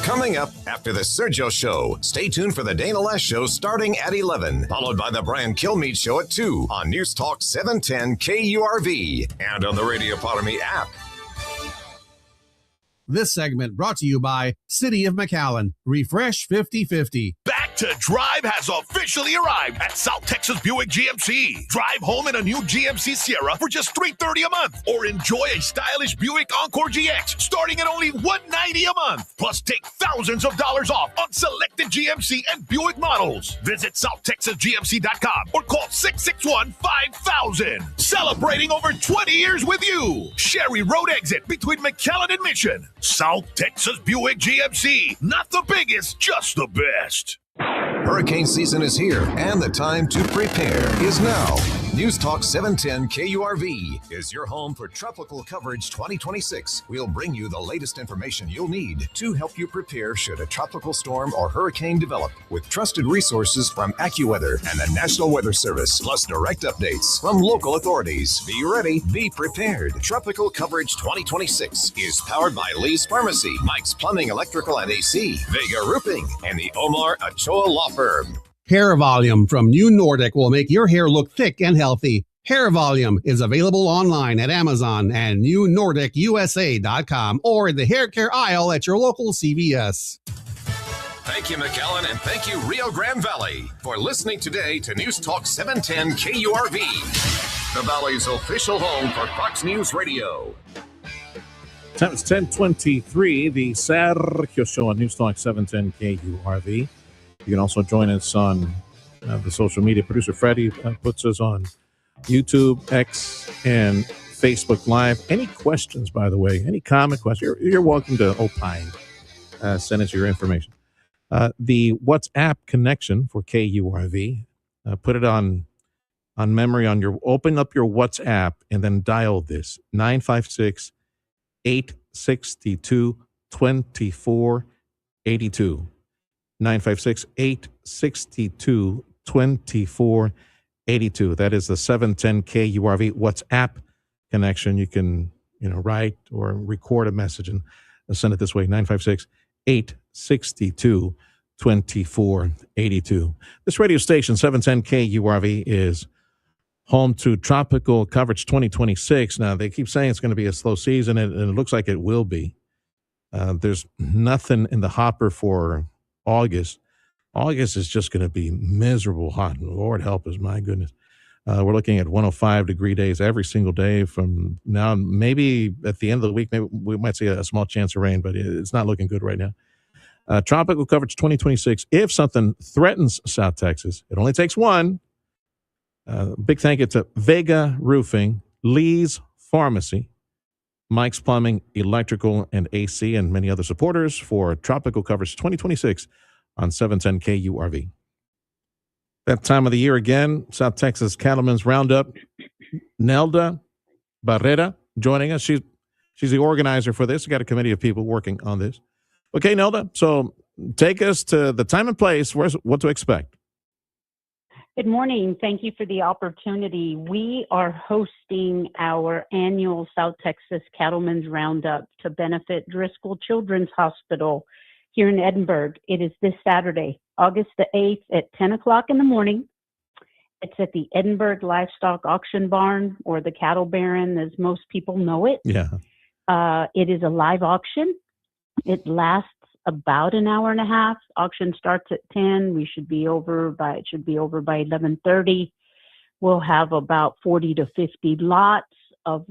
Coming up after the Sergio Show, stay tuned for the Dana Les Show starting at 11, followed by the Brian Kilmeade Show at 2 on News Talk 710 KURV and on the Radio Parami app. This segment brought to you by City of McAllen. Refresh 50/50. Back to Drive has officially arrived at South Texas Buick GMC. Drive home in a new GMC Sierra for just $330 a month, or enjoy a stylish Buick Encore GX starting at only $190 a month. Plus, take thousands of dollars off on selected GMC and Buick models. Visit SouthTexasGMC.com or call 661-5000. Celebrating over 20 years with you. Sherry Road exit between McAllen and Mission. South Texas Buick GMC. Not the biggest, just the best. Hurricane season is here, and the time to prepare is now. News Talk 710 KURV is your home for tropical coverage 2026. We'll bring you the latest information you'll need to help you prepare should a tropical storm or hurricane develop, with trusted resources from AccuWeather and the National Weather Service, plus direct updates from local authorities. Be ready, be prepared. Tropical Coverage 2026 is powered by Lee's Pharmacy, Mike's Plumbing, Electrical, and AC, Vega Roofing, and the Omar Ochoa Law Firm. Hair Volume from New Nordic will make your hair look thick and healthy. Hair Volume is available online at Amazon and NewNordicUSA.com or in the hair care aisle at your local CVS. Thank you, McAllen, and thank you, Rio Grande Valley, for listening today to News Talk 710 KURV, the Valley's official home for Fox News Radio. Time is 10:23. The Sergio Show on News Talk 710 KURV. You can also join us on the social media. Producer Freddie puts us on YouTube, X, and Facebook Live. Any questions, by the way, any comment questions, you're welcome to opine. Send us your information. The WhatsApp connection for KURV, put it on memory open up your WhatsApp and then dial this 956-862-2482. 956-862-2482. That is the 710 KURV WhatsApp connection. You can, write or record a message and send it this way, 956-862-2482. This radio station, 710 KURV, is home to Tropical Coverage 2026. Now, they keep saying it's going to be a slow season, and it looks like it will be. There's nothing in the hopper for August. August is just going to be miserable hot. Lord help us, my goodness. We're looking at 105-degree days every single day from now. Maybe at the end of the week, maybe we might see a small chance of rain, but it's not looking good right now. Tropical Coverage 2026. If something threatens South Texas, it only takes one. Big thank you to Vega Roofing, Lee's Pharmacy, Mike's Plumbing, Electrical, and AC, and many other supporters for Tropical Coverage 2026 on 710 KURV. That time of the year again, South Texas Cattlemen's Roundup. Nelda Barrera joining us. She's the organizer for this. We got a committee of people working on this. Okay, Nelda, so take us to the time and place. What to expect. Good morning. Thank you for the opportunity. We are hosting our annual South Texas Cattlemen's Roundup to benefit Driscoll Children's Hospital here in Edinburgh. It is this Saturday, August the 8th at 10 o'clock in the morning. It's at the Edinburgh Livestock Auction Barn, or the Cattle Baron, as most people know it. Yeah. It is a live auction. It lasts about an hour and a half. Auction starts at 10. It should be over by 11:30. We'll have about 40 to 50 lots of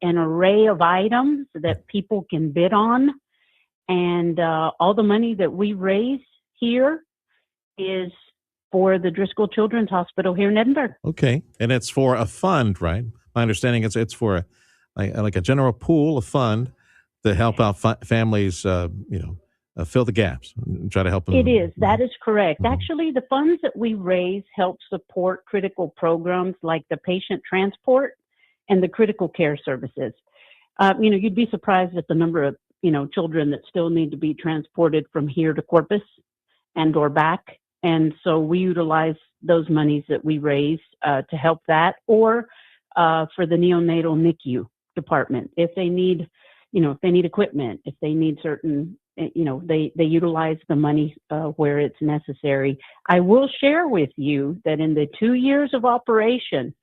an array of items that people can bid on. And all the money that we raise here is for the Driscoll Children's Hospital here in Edinburgh. Okay, and it's for a fund, right? My understanding is it's for like a general pool, a fund to help out families, fill the gaps, and try to help them. It is. That is correct. Actually, the funds that we raise help support critical programs like the patient transport and the critical care services. You'd be surprised at the number of, children that still need to be transported from here to Corpus and or back. And so we utilize those monies that we raise to help that, or for the neonatal NICU department. If they need, equipment, if they need certain, they utilize the money where it's necessary. I will share with you that in the 2 years of operation,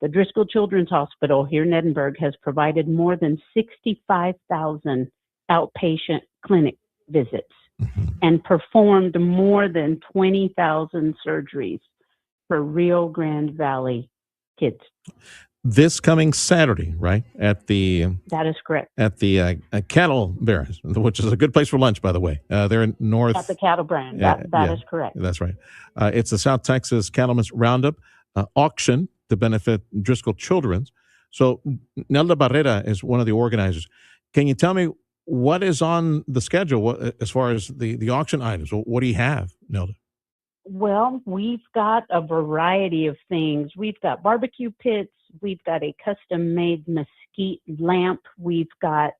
the Driscoll Children's Hospital here in Edinburgh has provided more than 65,000 outpatient clinic visits and performed more than 20,000 surgeries for Rio Grande Valley kids. This coming Saturday, right? That is correct. At the Cattle Barons, which is a good place for lunch, by the way. They're in North. At the Cattle Barons. That is correct. That's right. It's the South Texas Cattlemen's Roundup auction to benefit Driscoll Children's. So Nelda Barrera is one of the organizers. Can you tell me what is on the schedule as far as the auction items? What do you have, Nelda? Well, we've got a variety of things. We've got barbecue pits. We've got a custom-made mesquite lamp. We've got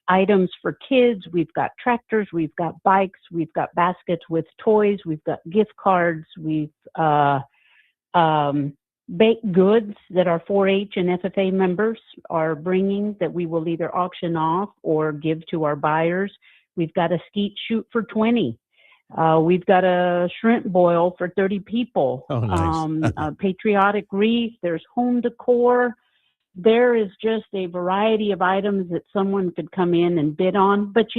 items for kids. We've got tractors. We've got bikes. We've got baskets with toys. We've got gift cards. We've baked goods that our 4-H and FFA members are bringing that we will either auction off or give to our buyers. We've got a skeet shoot for 20. We've got a shrimp boil for 30 people. Oh, nice. A patriotic wreath. There's home decor. There is just a variety of items that someone could come in and bid on. But if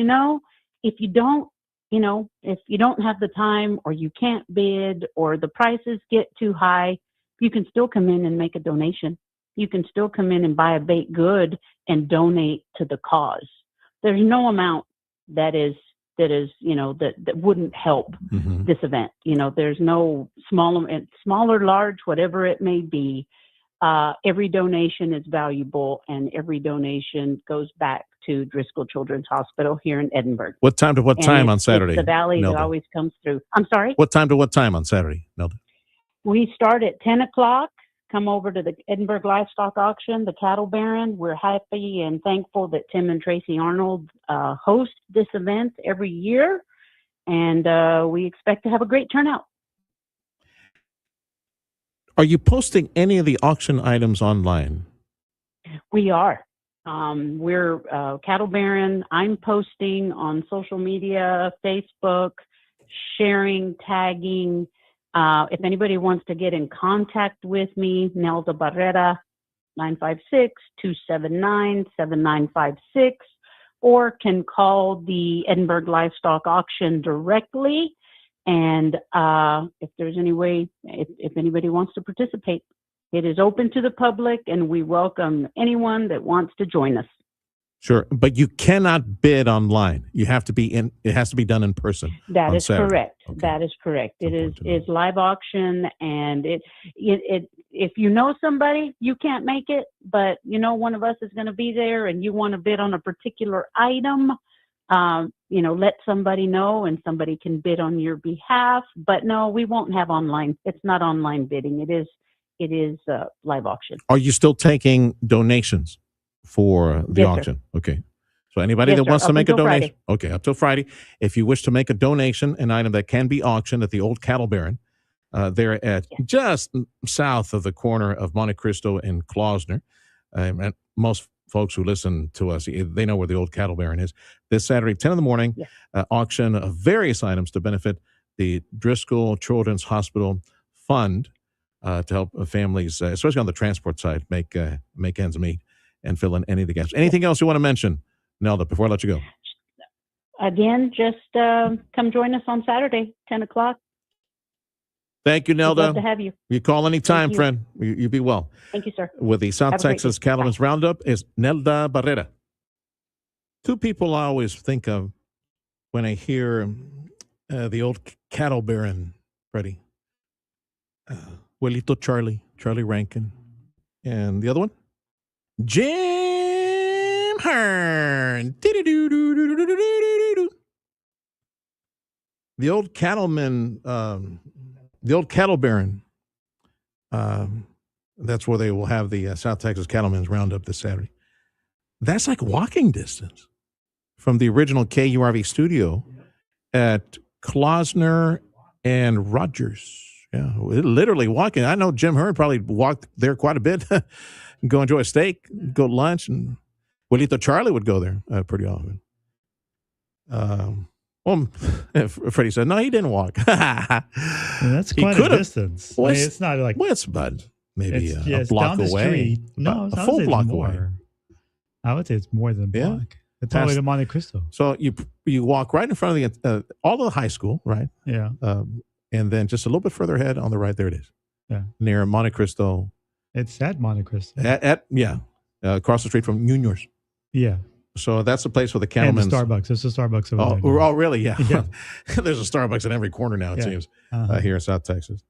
you don't have the time, or you can't bid, or the prices get too high, you can still come in and make a donation. You can still come in and buy a baked good and donate to the cause. There's no amount that wouldn't help this event. There's no smaller, large, whatever it may be. Every donation is valuable, and every donation goes back to Driscoll Children's Hospital here in Edinburgh. What time to what time on Saturday? It's the Valley Nelda? that always comes through. I'm sorry? What time to what time on Saturday, Nelda? We start at 10 o'clock. Come over to the Edinburgh Livestock Auction, the Cattle Baron. We're happy and thankful that Tim and Tracy Arnold host this event every year, and we expect to have a great turnout. Are you posting any of the auction items online? We are. We're Cattle Baron. I'm posting on social media, Facebook, sharing, tagging. If anybody wants to get in contact with me, Nelda Barrera, 956-279-7956, or can call the Edinburgh Livestock Auction directly. And if there's any way, if anybody wants to participate, it is open to the public, and we welcome anyone that wants to join us. Sure, but you cannot bid online. You have to be in. It has to be done in person. That is Saturday. correct. Okay. That is correct. It is live auction, and it if you know somebody, you can't make it, but one of us is going to be there, and you want to bid on a particular item. Let somebody know, and somebody can bid on your behalf. But no, we won't have online. It's not online bidding. It is live auction. Are you still taking donations for the Yes, auction? sir. Okay. So anybody Yes, that sir. wants to Up make a until donation, Friday. okay, up till Friday. If you wish to make a donation, an item that can be auctioned at the old Cattle Baron, there at just south of the corner of Monte Cristo and Klausner. And most folks who listen to us, they know where the old Cattle Baron is. This Saturday, 10 in the morning, auction of various items to benefit the Driscoll Children's Hospital Fund to help families, especially on the transport side, make ends meet and fill in any of the gaps. Anything else you want to mention, Nelda, before I let you go? Again, just come join us on Saturday, 10 o'clock. Thank you, Nelda. We'd love to have you. You call anytime, Thank you. friend. You be well. Thank you, sir. With the South Have a great Texas day. Cattlemen's Roundup is Nelda Barrera. Two people I always think of when I hear the old cattle baron, Freddie, Abuelito Charlie Rankin, and the other one, Jim Hearn. The old cattleman, the old cattle baron. That's where they will have the South Texas Cattlemen's Roundup this Saturday. That's like walking distance from the original KURV studio at Klosner and Rogers. Yeah, literally walking. I know Jim Hearn probably walked there quite a bit. Go enjoy a steak, go to lunch, and Abuelito Charlie would go there pretty often. Freddie said, no, he didn't walk. That's quite a distance. Well, it's not like... Well, it's about maybe a it's block down the away. Street. No, a full block more. away. I would say it's more than a block. It's all the way to Monte Cristo. So you walk right in front of the all of the high school, right? Yeah. And then just a little bit further ahead on the right, there it is. Yeah. Near Monte Cristo. It's at Monte Cristo. Across the street from Junior's. Yeah. So that's the place for the cattlemen's. And the Starbucks. There's a Starbucks over there. Oh, really? Yeah. Yeah. There's a Starbucks in every corner now, it seems, Uh-huh. here in South Texas.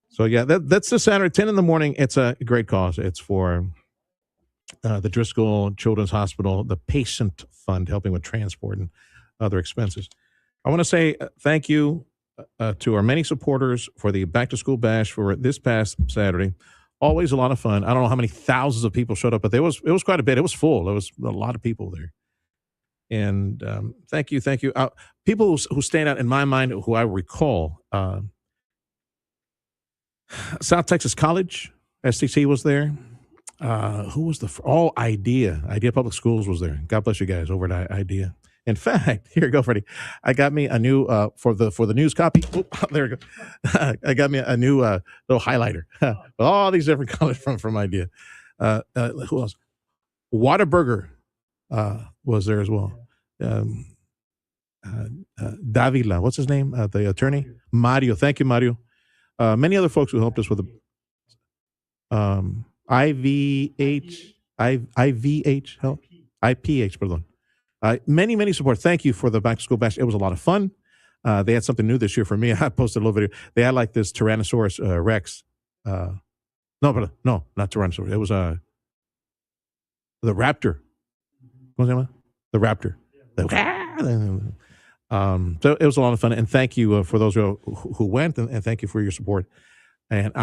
So, yeah, that's this Saturday, 10 in the morning. It's a great cause. It's for the Driscoll Children's Hospital, the Patient Fund, helping with transport and other expenses. I want to say thank you to our many supporters for the Back to School Bash for this past Saturday. Always a lot of fun. I don't know how many thousands of people showed up, but it was quite a bit. It was full. There was a lot of people there. And thank you. People who stand out in my mind, who I recall, South Texas College, STC was there. Who was IDEA Public Schools was there. God bless you guys over at IDEA. In fact, here you go, Freddie. I got me a new for the news copy. There we go. I got me a new little highlighter. All these different colors from IDEA. Who else? Whataburger was there as well. Davila, what's his name? The attorney, Mario. Thank you, Mario. Many other folks who helped us with the IPH, pardon. Many support. Thank you for the Back to School Bash. It was a lot of fun. They had something new this year for me. I posted a little video. They had like this Tyrannosaurus Rex. No, not Tyrannosaurus. It was the Raptor. What was that one? The Raptor. So it was a lot of fun. And thank you for those who went, and thank you for your support. And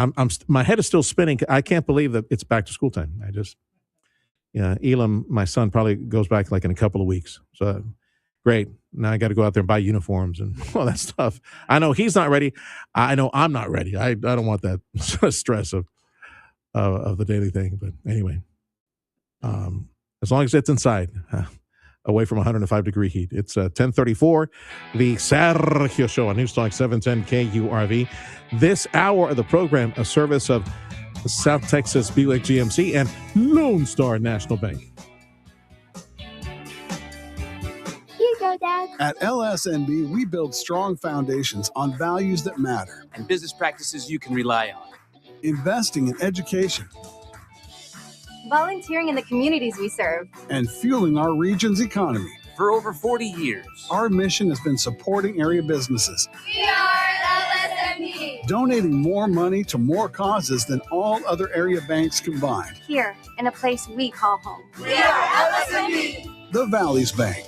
my head is still spinning. I can't believe that it's back to school time. Elam, my son, probably goes back like in a couple of weeks. So great. Now I got to go out there and buy uniforms and all that stuff. I know he's not ready. I know I'm not ready. I don't want that stress of the daily thing. But anyway, as long as it's inside, away from 105-degree heat. It's 10:34. The Sergio Show on News Talk 710 KURV. This hour of the program, a service of the South Texas Buick GMC and Lone Star National Bank. Here you go, Dad. At LSNB, we build strong foundations on values that matter. And business practices you can rely on. Investing in education. Volunteering in the communities we serve. And fueling our region's economy. For over 40 years. Our mission has been supporting area businesses. We are LSNB. Donating more money to more causes than all other area banks combined. Here, in a place we call home. We are LSNB. The Valley's Bank.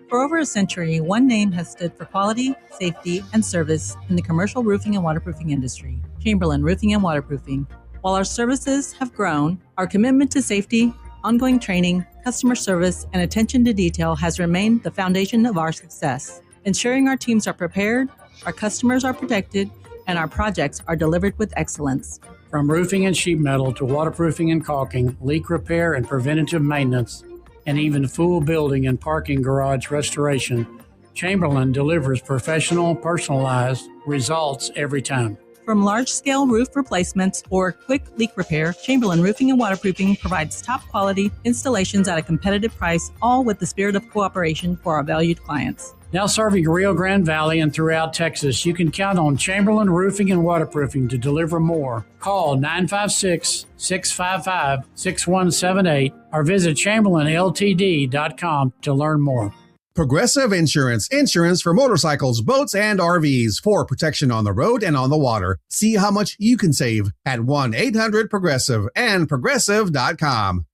For over a century, one name has stood for quality, safety, and service in the commercial roofing and waterproofing industry. Chamberlain Roofing and Waterproofing. While our services have grown, our commitment to safety, ongoing training, customer service, and attention to detail has remained the foundation of our success, ensuring our teams are prepared, our customers are protected, and our projects are delivered with excellence. From roofing and sheet metal to waterproofing and caulking, leak repair and preventative maintenance, and even full building and parking garage restoration, Chamberlain delivers professional, personalized results every time. From large-scale roof replacements or quick leak repair, Chamberlain Roofing and Waterproofing provides top-quality installations at a competitive price, all with the spirit of cooperation for our valued clients. Now serving Rio Grande Valley and throughout Texas, you can count on Chamberlain Roofing and Waterproofing to deliver more. Call 956-655-6178 or visit ChamberlainLTD.com to learn more. Progressive Insurance. Insurance for motorcycles, boats, and RVs for protection on the road and on the water. See how much you can save at 1-800-PROGRESSIVE and progressive.com.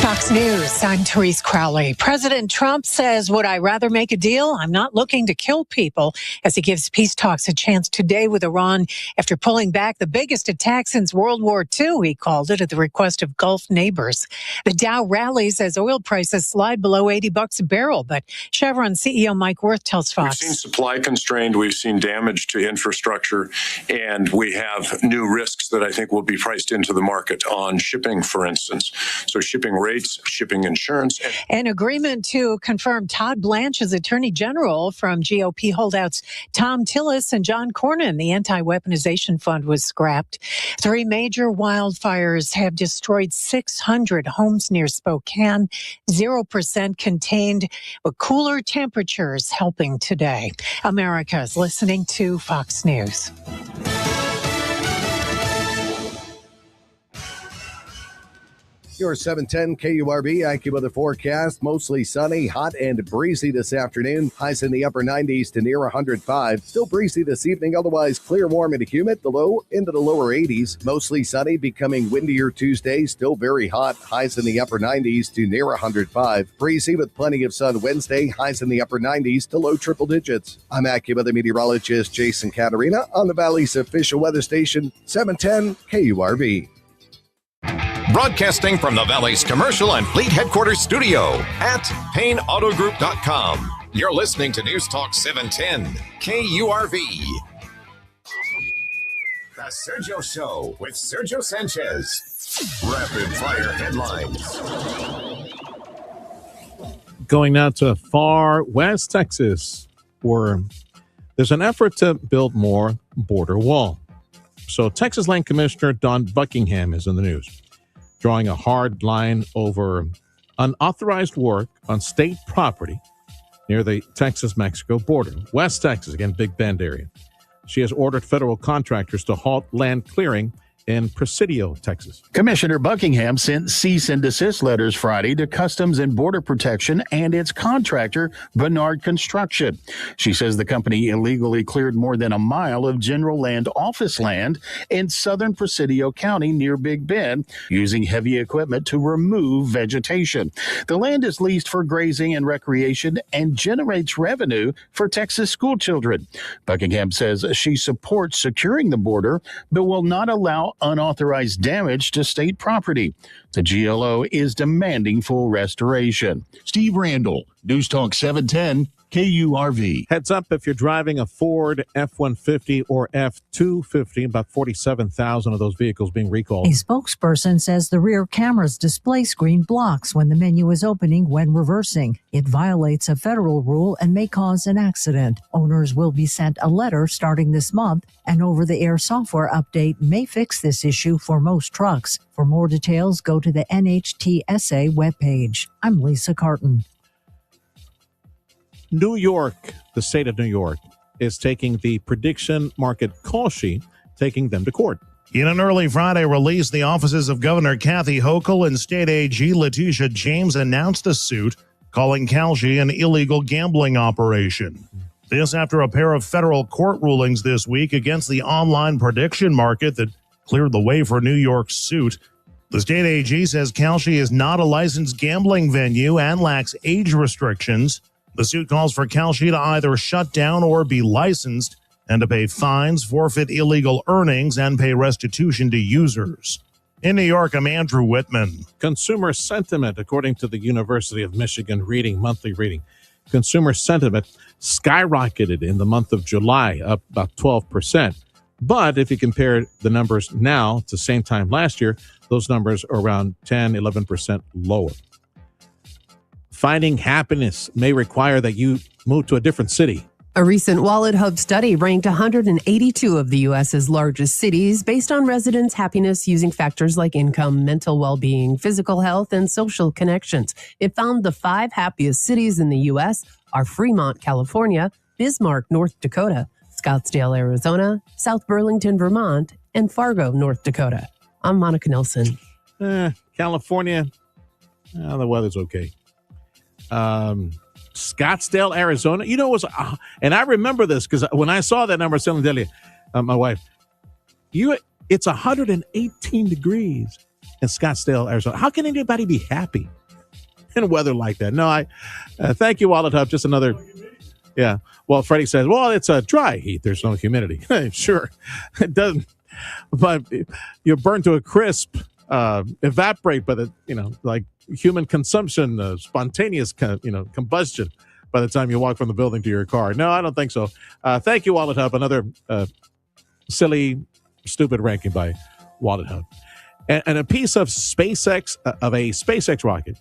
Fox News, I'm Therese Crowley. President Trump says, would I rather make a deal? I'm not looking to kill people, as he gives peace talks a chance today with Iran after pulling back the biggest attack since World War II, he called it, at the request of Gulf neighbors. The Dow rallies as oil prices slide below $80 a barrel, but Chevron CEO Mike Wirth tells Fox. We've seen supply constrained, we've seen damage to infrastructure, and we have new risks that I think will be priced into the market on shipping, for instance. So shipping rates, shipping insurance. An agreement to confirm Todd Blanche as Attorney General from GOP holdouts Tom Tillis and John Cornyn. The Anti-Weaponization Fund was scrapped. 3 major wildfires have destroyed 600 homes near Spokane. 0% contained, but cooler temperatures helping today. America's listening to Fox News. Your 710 KURV AccuWeather forecast. Mostly sunny, hot and breezy this afternoon. Highs in the upper 90s to near 105. Still breezy this evening, otherwise clear, warm, and humid. The low into the lower 80s. Mostly sunny, becoming windier Tuesday. Still very hot. Highs in the upper 90s to near 105. Breezy with plenty of sun Wednesday. Highs in the upper 90s to low triple digits. I'm AccuWeather meteorologist Jason Caterina on the Valley's official weather station, 710 KURV. Broadcasting from the Valley's commercial and fleet headquarters studio at PayneAutoGroup.com. You're listening to News Talk 710 KURV. The Sergio Show with Sergio Sanchez. Rapid fire headlines. Going now to far west Texas, where there's an effort to build more border wall. So Texas Land Commissioner Don Buckingham is in the news, drawing a hard line over unauthorized work on state property near the Texas-Mexico border. West Texas, again, Big Bend area. She has ordered federal contractors to halt land clearing in Presidio, Texas. Commissioner Buckingham sent cease and desist letters Friday to Customs and Border Protection and its contractor, Bernard Construction. She says the company illegally cleared more than a mile of general land office land in southern Presidio County near Big Bend, using heavy equipment to remove vegetation. The land is leased for grazing and recreation and generates revenue for Texas school children. Buckingham says she supports securing the border, but will not allow unauthorized damage to state property. The GLO is demanding full restoration. Steve Randall, News Talk 710 KURV. Heads up if you're driving a Ford F-150 or F-250, about 47,000 of those vehicles being recalled. A spokesperson says the rear camera's display screen blocks when the menu is opening when reversing. It violates a federal rule and may cause an accident. Owners will be sent a letter starting this month. An over-the-air software update may fix this issue for most trucks. For more details, go to the NHTSA webpage. I'm Lisa Carton. New York, the state of New York, is taking the prediction market call sheet, taking them to court. In an early Friday release, the offices of Governor Kathy Hochul and State AG Letitia James announced a suit calling Kalshi an illegal gambling operation. This after a pair of federal court rulings this week against the online prediction market that cleared the way for New York's suit. The state AG says Kalshi is not a licensed gambling venue and lacks age restrictions. The suit calls for Kalshi to either shut down or be licensed and to pay fines, forfeit illegal earnings, and pay restitution to users. In New York, I'm Andrew Whitman. Consumer sentiment, according to the University of Michigan monthly reading. Consumer sentiment skyrocketed in the month of July, up about 12%. But if you compare the numbers now to same time last year, those numbers are around 10, 11% lower. Finding happiness may require that you move to a different city. A recent Wallet Hub study ranked 182 of the U.S.'s largest cities based on residents' happiness using factors like income, mental well-being, physical health, and social connections. It found the 5 happiest cities in the U.S. are Fremont, California, Bismarck, North Dakota, Scottsdale, Arizona, South Burlington, Vermont, and Fargo, North Dakota. I'm Monica Nelson. California, the weather's okay. Scottsdale, Arizona. You know, it was, and I remember this because when I saw that number, selling Delia, my wife, it's 118 degrees in Scottsdale, Arizona. How can anybody be happy in weather like that? No, I thank you, Wallet Hub. Just another, yeah. Well, Freddie says, well, it's a dry heat. There's no humidity. Sure, it doesn't, but you're burned to a crisp, evaporate by the, like human consumption, spontaneous, combustion by the time you walk from the building to your car. No, I don't think so. Thank you, Wallet Hub. Another silly, stupid ranking by Wallet Hub. And a piece of SpaceX, of a SpaceX rocket,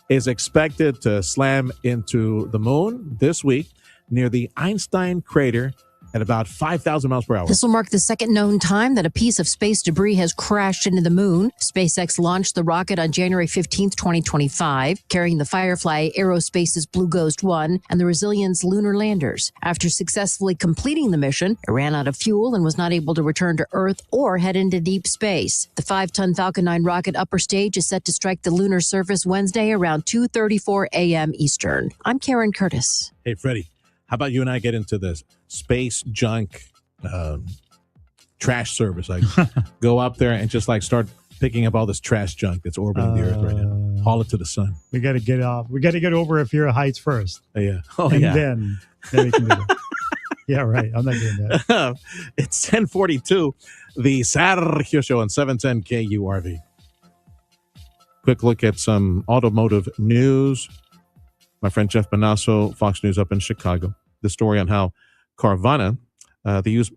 is expected to slam into the moon this week near the Einstein crater at about 5,000 miles per hour. This will mark the second known time that a piece of space debris has crashed into the moon. SpaceX launched the rocket on January 15th, 2025, carrying the Firefly Aerospace's Blue Ghost 1 and the Resilience lunar landers. After successfully completing the mission, it ran out of fuel and was not able to return to Earth or head into deep space. The 5-ton Falcon 9 rocket upper stage is set to strike the lunar surface Wednesday around 2:34 a.m. Eastern. I'm Karen Curtis. Hey, Freddie, how about you and I get into this space junk trash service? Like, go up there and just like start picking up all this trash junk that's orbiting the Earth right now. Haul it to the sun. We got to get off. We got to get over a fear of heights first. Yeah. Oh, and yeah. then we can do that. Yeah, right. I'm not doing that. It's 10:42. The Sergio Show on 710 KURV. Quick look at some automotive news. My friend Jeff Bonasso, Fox News up in Chicago. The story on how Carvana, the used